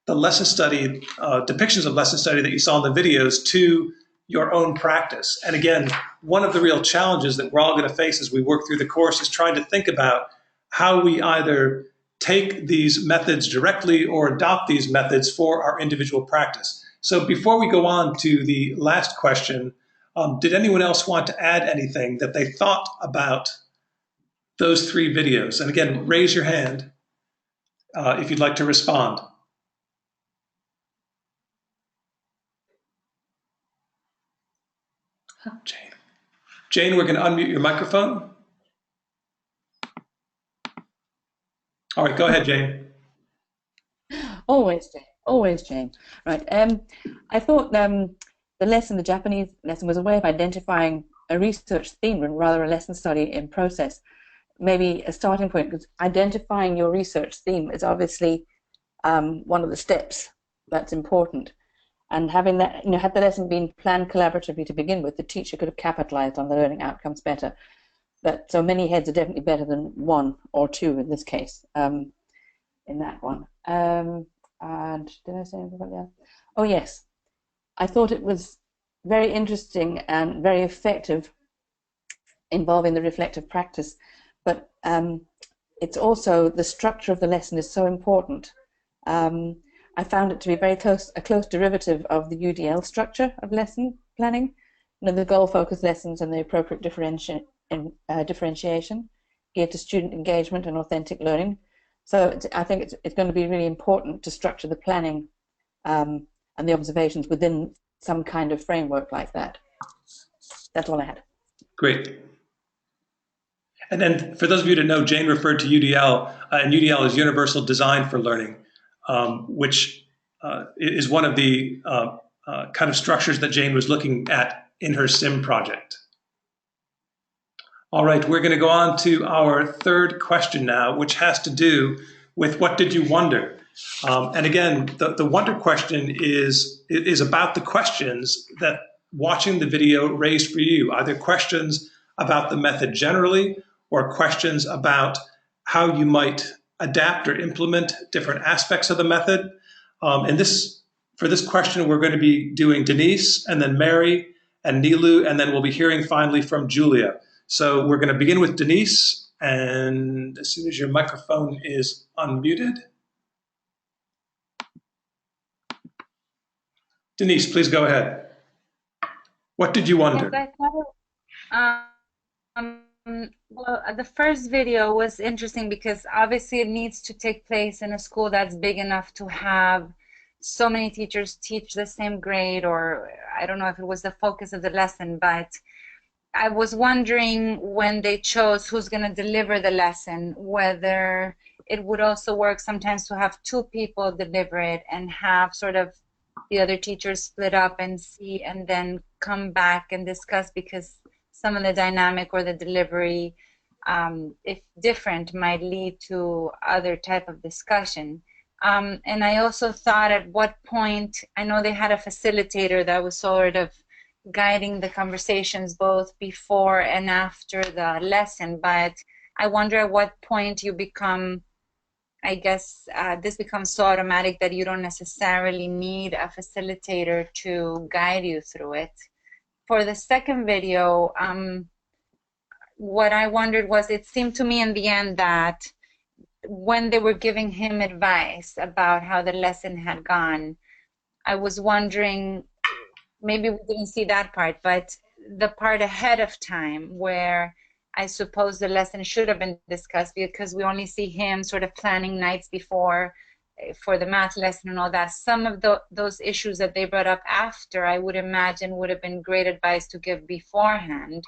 A: the lesson study, depictions of lesson study that you saw in the videos to your own practice. And again, one of the real challenges that we're all going to face as we work through the course is trying to think about how we either take these methods directly or adopt these methods for our individual practice. So before we go on to the last question, did anyone else want to add anything that they thought about those three videos? And again, raise your hand if you'd like to respond. Jane, we're going to unmute your microphone. All right, go ahead, Jane.
G: Always, Jane. Always, Jane. Right. I thought the Japanese lesson, was a way of identifying a research theme and rather a lesson study in process. Maybe a starting point, because identifying your research theme is obviously one of the steps that's important. And having that, had the lesson been planned collaboratively to begin with, the teacher could have capitalized on the learning outcomes better. But so many heads are definitely better than one or two in this case, in that one. And did I say anything about that? Oh yes, I thought it was very interesting and very effective, involving the reflective practice. But it's also the structure of the lesson is so important. I found it to be a close derivative of the UDL structure of lesson planning, the goal-focused lessons and the appropriate differentiation geared to student engagement and authentic learning. So I think it's going to be really important to structure the planning and the observations within some kind of framework like that. That's all I had.
A: Great. And then for those of you that know, Jane referred to UDL, and UDL is Universal Design for Learning, which is one of the kind of structures that Jane was looking at in her SIM project. All right, we're going to go on to our third question now, which has to do with what did you wonder? And again, the wonder question is about the questions that watching the video raised for you, either questions about the method generally or questions about how you might adapt or implement different aspects of the method. And for this question, we're going to be doing Denise and then Mary and Nilu, and then we'll be hearing finally from Julia. So we're going to begin with Denise, and as soon as your microphone is unmuted. Denise, please go ahead. What did you wonder?
J: Yes, I thought, well, the first video was interesting because obviously it needs to take place in a school that's big enough to have so many teachers teach the same grade, or I don't know if it was the focus of the lesson, but I was wondering when they chose who's going to deliver the lesson, whether it would also work sometimes to have two people deliver it and have sort of the other teachers split up and see and then come back and discuss, because some of the dynamic or the delivery, if different, might lead to other type of discussion. And I also thought at what point, I know they had a facilitator that was sort of guiding the conversations both before and after the lesson, but I wonder at what point you become, I guess this becomes so automatic that you don't necessarily need a facilitator to guide you through it. For the second video, what I wondered was, it seemed to me in the end that when they were giving him advice about how the lesson had gone, I was wondering, maybe we didn't see that part, but the part ahead of time where I suppose the lesson should have been discussed, because we only see him sort of planning nights before for the math lesson and all that. Some of those issues that they brought up after, I would imagine would have been great advice to give beforehand,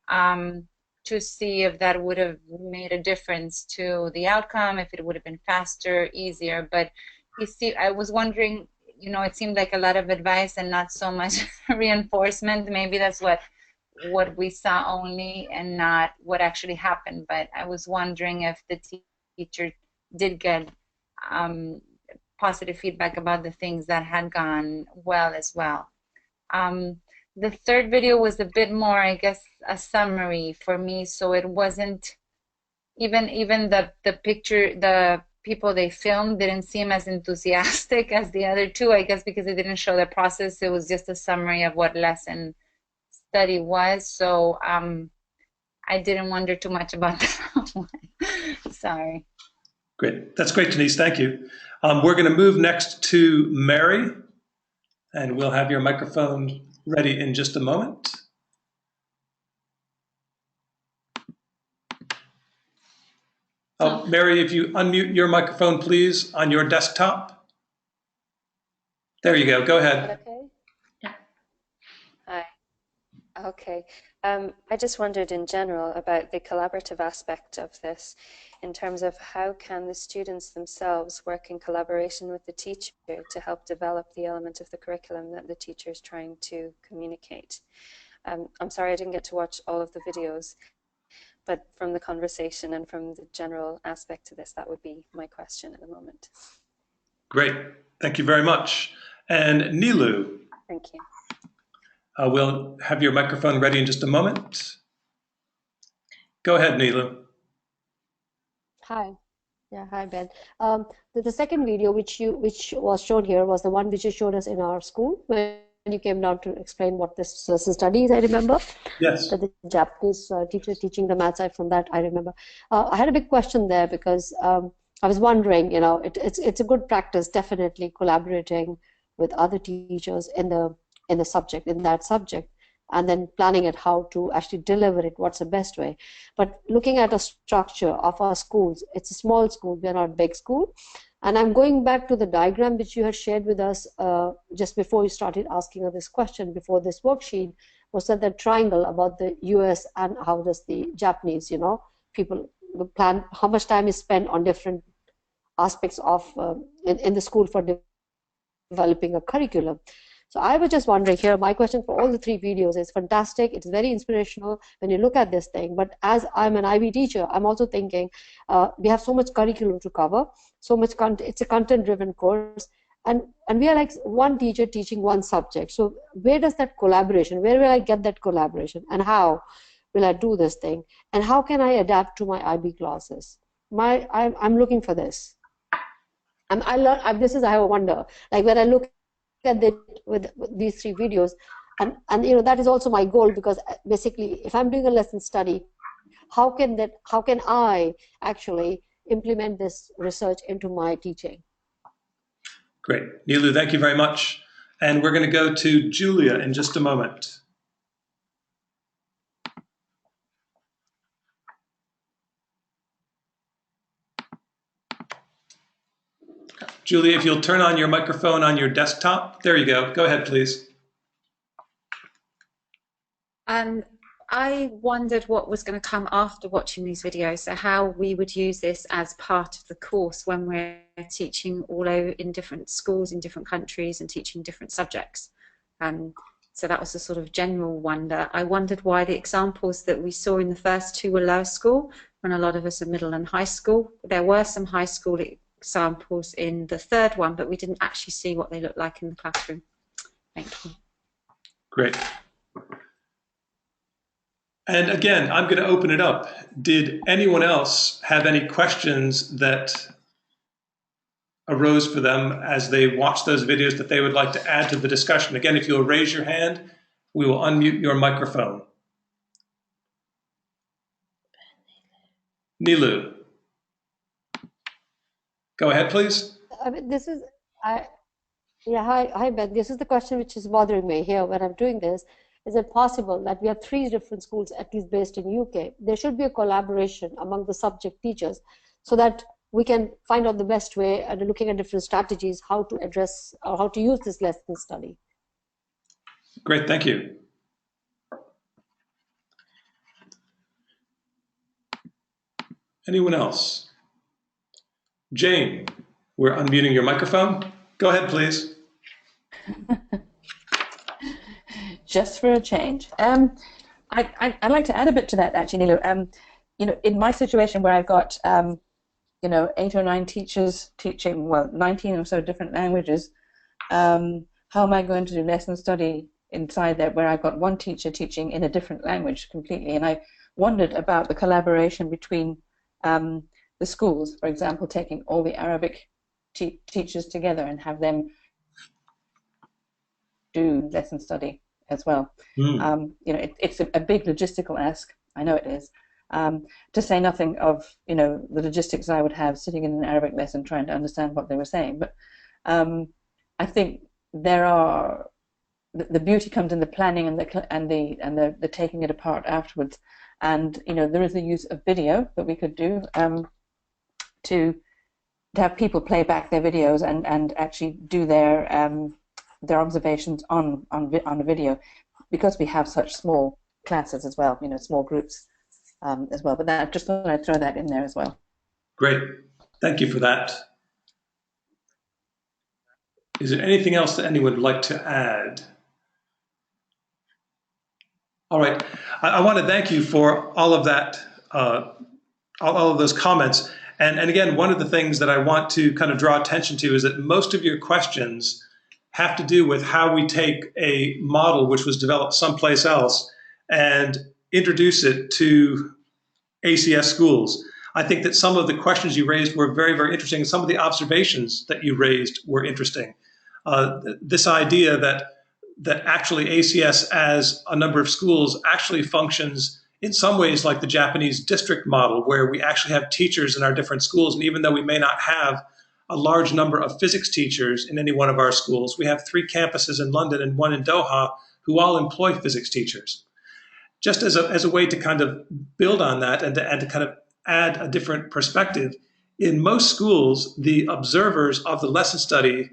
J: to see if that would have made a difference to the outcome, if it would have been faster, easier. But you see, I was wondering, you know, it seemed like a lot of advice and not so much reinforcement. Maybe that's what we saw only and not what actually happened. But I was wondering if the teacher did get positive feedback about the things that had gone well as well. The third video was a bit more, I guess, a summary for me, so it wasn't even the picture, the people they filmed didn't seem as enthusiastic as the other two, I guess because it didn't show the process. It was just a summary of what lesson study was, so I didn't wonder too much about that one. Sorry.
A: Great. That's great, Denise. Thank you. We're going to move next to Mary, and we'll have your microphone ready in just a moment. Oh, Mary, if you unmute your microphone, please, on your desktop. There you go. Go ahead.
K: Okay. Yeah. Hi. Okay. I just wondered in general about the collaborative aspect of this, in terms of how can the students themselves work in collaboration with the teacher to help develop the element of the curriculum that the teacher is trying to communicate. I'm sorry I didn't get to watch all of the videos, but from the conversation and from the general aspect to this, that would be my question at the moment.
A: Great. Thank you very much. And Nilu.
K: Thank you.
A: We'll have your microphone ready in just a moment. Go ahead, Nilu.
L: Hi. Yeah, hi, Ben. The second video which was shown here was the one which you showed us in our school when you came down to explain what this lesson study is, I remember.
A: Yes.
L: That the Japanese teacher teaching the maths, from that I remember. I had a big question there because I was wondering, you know, it's a good practice, definitely collaborating with other teachers in the subject, in that subject, and then planning it how to actually deliver it, what's the best way. But looking at a structure of our schools, it's a small school, we're not a big school. And I'm going back to the diagram which you had shared with us just before you started asking us this question, before this worksheet, was that triangle about the US and how does the Japanese, you know, people plan, how much time is spent on different aspects of in the school for developing a curriculum. So I was just wondering here, my question for all the 3 videos is fantastic. It's very inspirational when you look at this thing. But as I'm an IB teacher, I'm also thinking we have so much curriculum to cover, so much content. It's a content-driven course. And we are like one teacher teaching one subject. So where does that collaboration, where will I get that collaboration? And how will I do this thing? And how can I adapt to my IB classes? I'm looking for this. I have a wonder. Like when I look at it with these 3 videos, and you know, that is also my goal, because basically if I'm doing a lesson study, how can I actually implement this research into my teaching?
A: Great. Nilu, thank you very much. And we're going to go to Julia in just a moment. Julia, if you'll turn on your microphone on your desktop. There you go. Go ahead, please.
M: I wondered what was going to come after watching these videos, so how we would use this as part of the course when we're teaching all over in different schools in different countries and teaching different subjects. So that was a sort of general wonder. I wondered why the examples that we saw in the first 2 were lower school, when a lot of us are middle and high school. There were some high school examples in the 3rd one, but we didn't actually see what they looked like in the classroom. Thank you.
A: Great. And again, I'm going to open it up. Did anyone else have any questions that arose for them as they watched those videos that they would like to add to the discussion? Again, if you'll raise your hand, we will unmute your microphone. Nilu. Go ahead, please.
L: Hi, Ben. This is the question which is bothering me here when I'm doing this. Is it possible that we have 3 different schools, at least based in UK? There should be a collaboration among the subject teachers so that we can find out the best way and looking at different strategies, how to address or how to use this lesson study.
A: Great, thank you. Anyone else? Jane, we're unmuting your microphone. Go ahead, please.
G: Just for a change. I'd like to add a bit to that, actually, Nilu. You know, in my situation where I've got, you know, 8 or 9 teachers teaching, well, 19 or so different languages, how am I going to do lesson study inside there where I've got one teacher teaching in a different language completely? And I wondered about the collaboration between the schools, for example, taking all the Arabic teachers together and have them do lesson study as well. You know, it's a big logistical ask. I know it is. To say nothing of, you know, the logistics I would have sitting in an Arabic lesson trying to understand what they were saying. But I think there are the beauty comes in the planning and the taking it apart afterwards. And you know, there is the use of video that we could do to have people play back their videos and actually do their observations on a video, because we have such small classes as well, you know, small groups as well. But that, just thought I'd throw that in there as well.
A: Great, thank you for that. Is there anything else that anyone would like to add? All right, I want to thank you for all of that, all of those comments. And again, one of the things that I want to kind of draw attention to is that most of your questions have to do with how we take a model which was developed someplace else and introduce it to ACS schools. I think that some of the questions you raised were very, very interesting. Some of the observations that you raised were interesting. This idea that that actually ACS as a number of schools actually functions in some ways like the Japanese district model, where we actually have teachers in our different schools. And even though we may not have a large number of physics teachers in any one of our schools, we have 3 campuses in London and 1 in Doha who all employ physics teachers. Just as a way to kind of build on that and to kind of add a different perspective, in most schools, the observers of the lesson study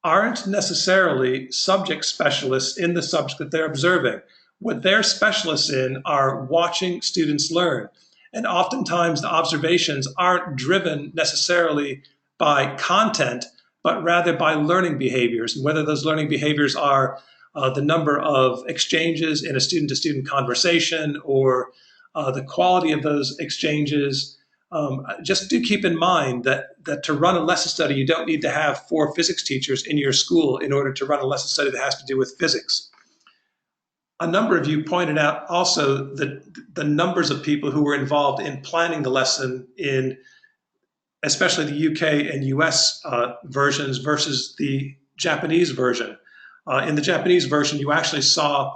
A: aren't necessarily subject specialists in the subject that they're observing. What they're specialists in are watching students learn. And oftentimes the observations aren't driven necessarily by content, but rather by learning behaviors, and whether those learning behaviors are the number of exchanges in a student-to-student conversation or the quality of those exchanges. Just do keep in mind that to run a lesson study, you don't need to have 4 physics teachers in your school in order to run a lesson study that has to do with physics. A number of you pointed out also the numbers of people who were involved in planning the lesson in especially the UK and US versions versus the Japanese version. In the Japanese version, you actually saw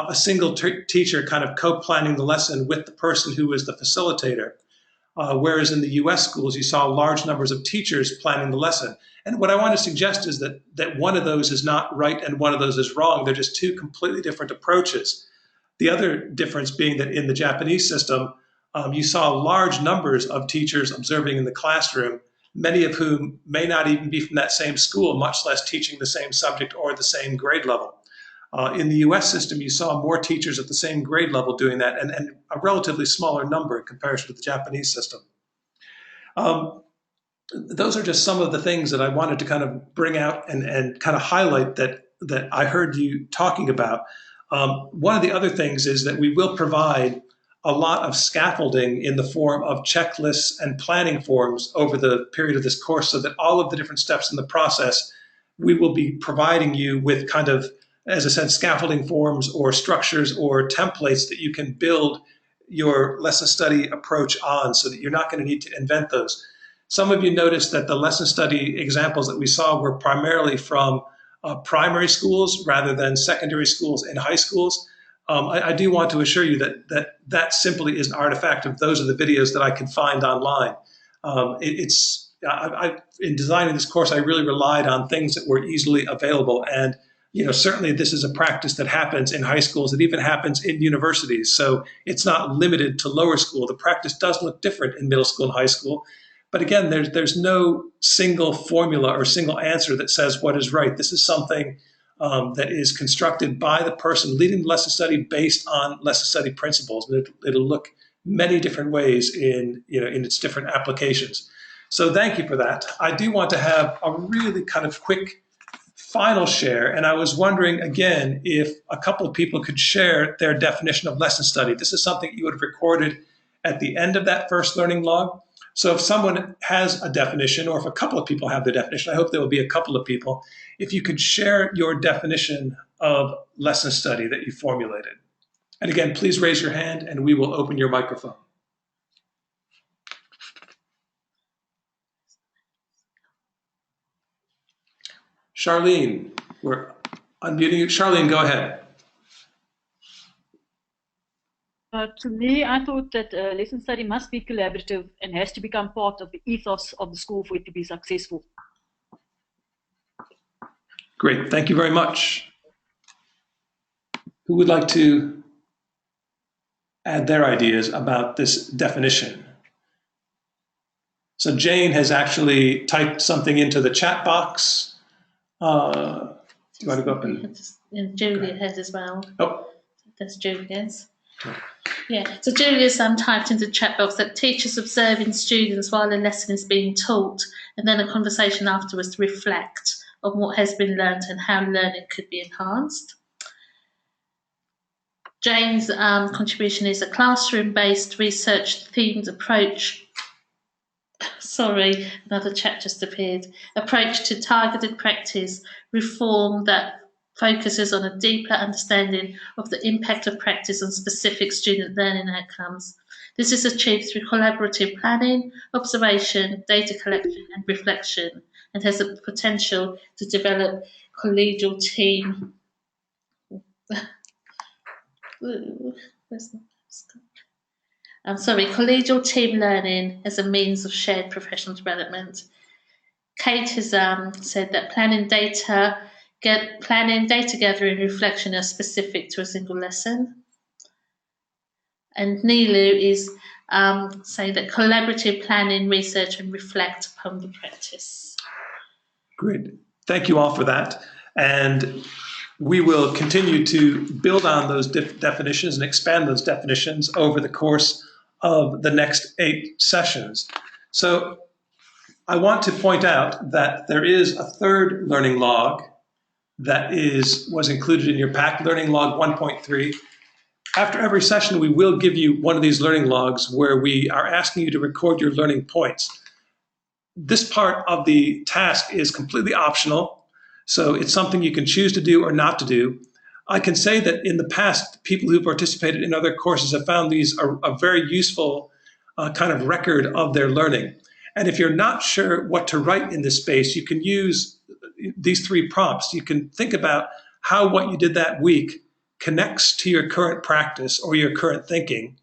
A: a single teacher kind of co-planning the lesson with the person who was the facilitator. Whereas in the US schools, you saw large numbers of teachers planning the lesson. And what I want to suggest is that one of those is not right and one of those is wrong. They're just 2 completely different approaches. The other difference being that in the Japanese system, you saw large numbers of teachers observing in the classroom, many of whom may not even be from that same school, much less teaching the same subject or the same grade level. In the US system, you saw more teachers at the same grade level doing that, and a relatively smaller number in comparison to the Japanese system. Those are just some of the things that I wanted to kind of bring out and kind of highlight that I heard you talking about. One of the other things is that we will provide a lot of scaffolding in the form of checklists and planning forms over the period of this course, so that all of the different steps in the process, we will be providing you with kind of, as I said, scaffolding forms or structures or templates that you can build your lesson study approach on, so that you're not going to need to invent those. Some of you noticed that the lesson study examples that we saw were primarily from primary schools rather than secondary schools and high schools. I do want to assure you that simply is an artifact of those are the videos that I can find online. In designing this course, I really relied on things that were easily available. And certainly this is a practice that happens in high schools. It even happens in universities. So it's not limited to lower school. The practice does look different in middle school and high school. But again, there's no single formula or single answer that says what is right. This is something that is constructed by the person leading the lesson study based on lesson study principles. And it'll look many different ways in its different applications. So thank you for that. I do want to have a really kind of quick final share. And I was wondering, again, if a couple of people could share their definition of lesson study. This is something you would have recorded at the end of that first learning log. So if someone has a definition, or if a couple of people have the definition, I hope there will be a couple of people, if you could share your definition of lesson study that you formulated. And again, please raise your hand and we will open your microphone. Charlene, we're unmuting you. Charlene, go ahead.
D: To me, I thought that lesson study must be collaborative and has to become part of the ethos of the school for it to be successful.
A: Great, thank you very much. Who would like to add their ideas about this definition? So Jane has actually typed something into the chat box. Do you want to go up and
B: Julia has as well.
A: Oh,
B: that's Julia's. Yeah, so Julia's typed into the chat box that teachers observing students while a lesson is being taught, and then a conversation afterwards to reflect on what has been learned and how learning could be enhanced. Jane's contribution is a classroom-based research-themed approach. Sorry, another chat just appeared. Approach to targeted practice reform that focuses on a deeper understanding of the impact of practice on specific student learning outcomes. This is achieved through collaborative planning, observation, data collection and reflection, and has the potential to develop collegial team Ooh, where's the- I'm sorry, collegial team learning as a means of shared professional development. Kate has said that planning data gathering and reflection are specific to a single lesson. And Nilu is saying that collaborative planning, research and reflect upon the practice.
A: Great. Thank you all for that. And we will continue to build on those definitions and expand those definitions over the course of the next 8 sessions. So I want to point out that there is a third learning log that was included in your pack, Learning Log 1.3. After every session, we will give you one of these learning logs where we are asking you to record your learning points. This part of the task is completely optional, so it's something you can choose to do or not to do. I can say that in the past, people who participated in other courses have found these a very useful kind of record of their learning. And if you're not sure what to write in this space, you can use these 3 prompts. You can think about how what you did that week connects to your current practice or your current thinking.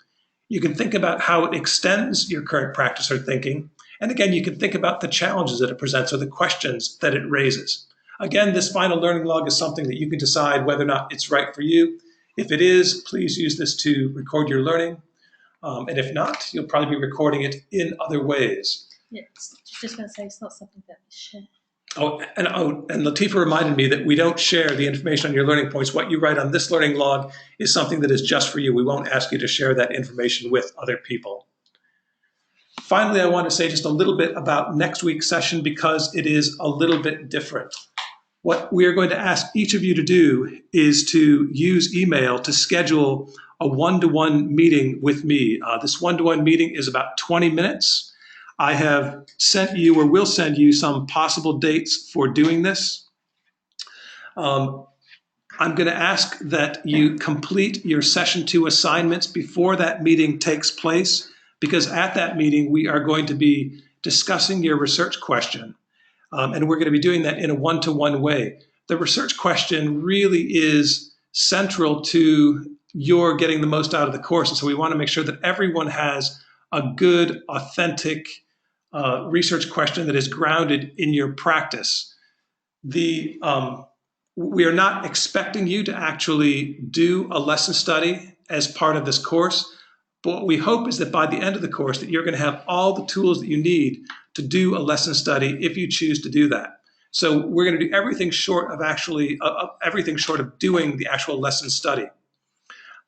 A: You can think about how it extends your current practice or thinking. And again, you can think about the challenges that it presents or the questions that it raises. Again, this final learning log is something that you can decide whether or not it's right for you. If it is, please use this to record your learning. And if not, you'll probably be recording it in other ways.
B: Yes, just want to say it's not something that we share.
A: And Latifa reminded me that we don't share the information on your learning points. What you write on this learning log is something that is just for you. We won't ask you to share that information with other people. Finally, I want to say just a little bit about next week's session because it is a little bit different. What we are going to ask each of you to do is to use email to schedule a one-to-one meeting with me. This one-to-one meeting is about 20 minutes. I have sent you or will send you some possible dates for doing this. I'm going to ask that you complete your session 2 assignments before that meeting takes place, because at that meeting we are going to be discussing your research question. And we're going to be doing that in a one-to-one way. The research question really is central to your getting the most out of the course. And so we want to make sure that everyone has a good, authentic research question that is grounded in your practice. We are not expecting you to actually do a lesson study as part of this course, but what we hope is that by the end of the course that you're going to have all the tools that you need to do a lesson study if you choose to do that. So we're going to do everything short of doing the actual lesson study.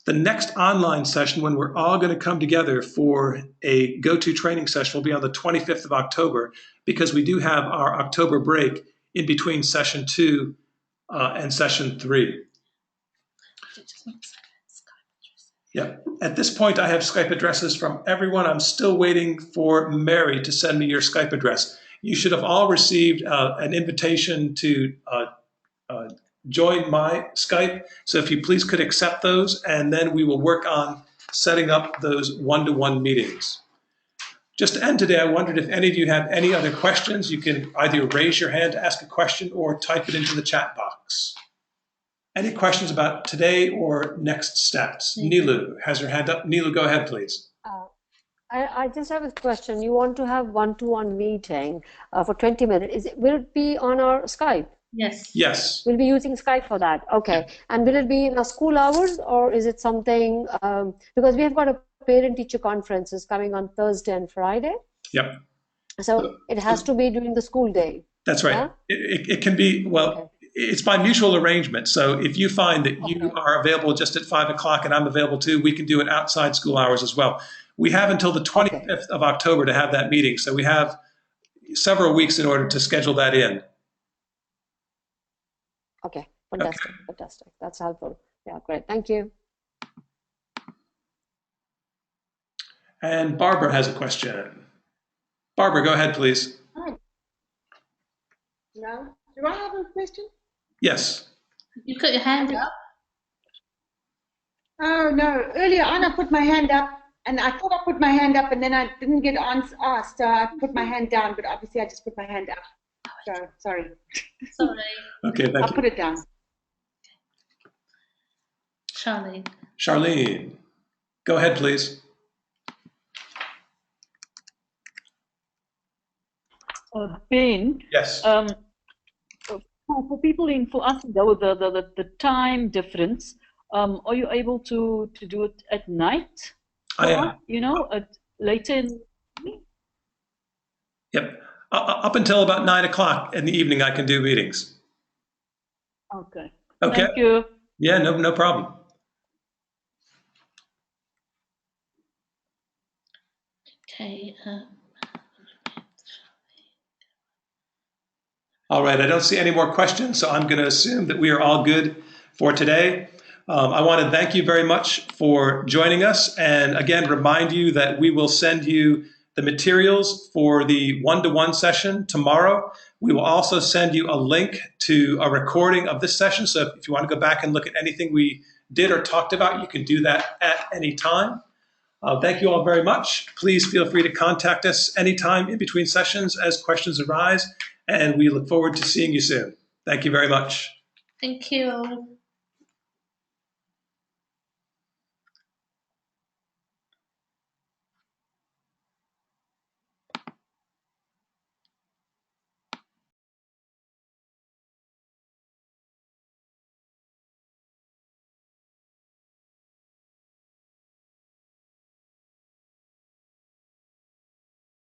A: The next online session, when we're all going to come together for a go-to training session, will be on the 25th of October, because we do have our October break in between session 2 and session 3. Yeah. At this point, I have Skype addresses from everyone. I'm still waiting for Mary to send me your Skype address. You should have all received an invitation to join my Skype. So if you please could accept those, and then we will work on setting up those one-to-one meetings. Just to end today, I wondered if any of you have any other questions. You can either raise your hand to ask a question or type it into the chat box. Any questions about today or next steps? Nilu has her hand up. Nilu, go ahead, please.
L: I just have a question. You want to have one-to-one meeting for 20 minutes. Will it be on our Skype?
B: Yes.
A: Yes.
L: We'll be using Skype for that. Okay. And will it be in our school hours, or is it something, because we have got a parent-teacher conferences coming on Thursday and Friday.
A: Yep.
L: So it has to be during the school day.
A: That's right. Yeah? It can be, well, okay. It's by mutual arrangement. So if you find that you are available just at 5 o'clock and I'm available too, we can do it outside school hours as well. We have until the 25th of October to have that meeting. So we have several weeks in order to schedule that in.
L: Okay, fantastic, fantastic. That's helpful. Yeah, great. Thank you.
A: And Barbara has a question. Barbara, go ahead, please.
F: No? Do I have a question?
A: Yes.
B: You put your hand up.
F: Oh, no. Earlier on, I put my hand up, and I thought I put my hand up, and then I didn't get asked, so I put my hand down, but obviously I just put my hand up. So, sorry.
B: Sorry.
A: Okay, thank you.
F: I'll put it down.
B: Charlene.
A: Charlene, go ahead, please.
D: Ben,
A: Yes.
D: For people for us, the time difference, are you able to do it at night?
A: I am.
D: You know, later in.
A: Yep. Up until about 9 o'clock in the evening, I can do meetings.
D: Okay.
A: Okay.
D: Thank you.
A: Yeah, no problem.
B: Okay.
A: All right, I don't see any more questions, so I'm going to assume that we are all good for today. I want to thank you very much for joining us, and again, remind you that we will send you the materials for the one-to-one session tomorrow. We will also send you a link to a recording of this session, so if you want to go back and look at anything we did or talked about, you can do that at any time. Thank you all very much. Please feel free to contact us anytime in between sessions as questions arise, and we look forward to seeing you soon. Thank you very much.
B: Thank you.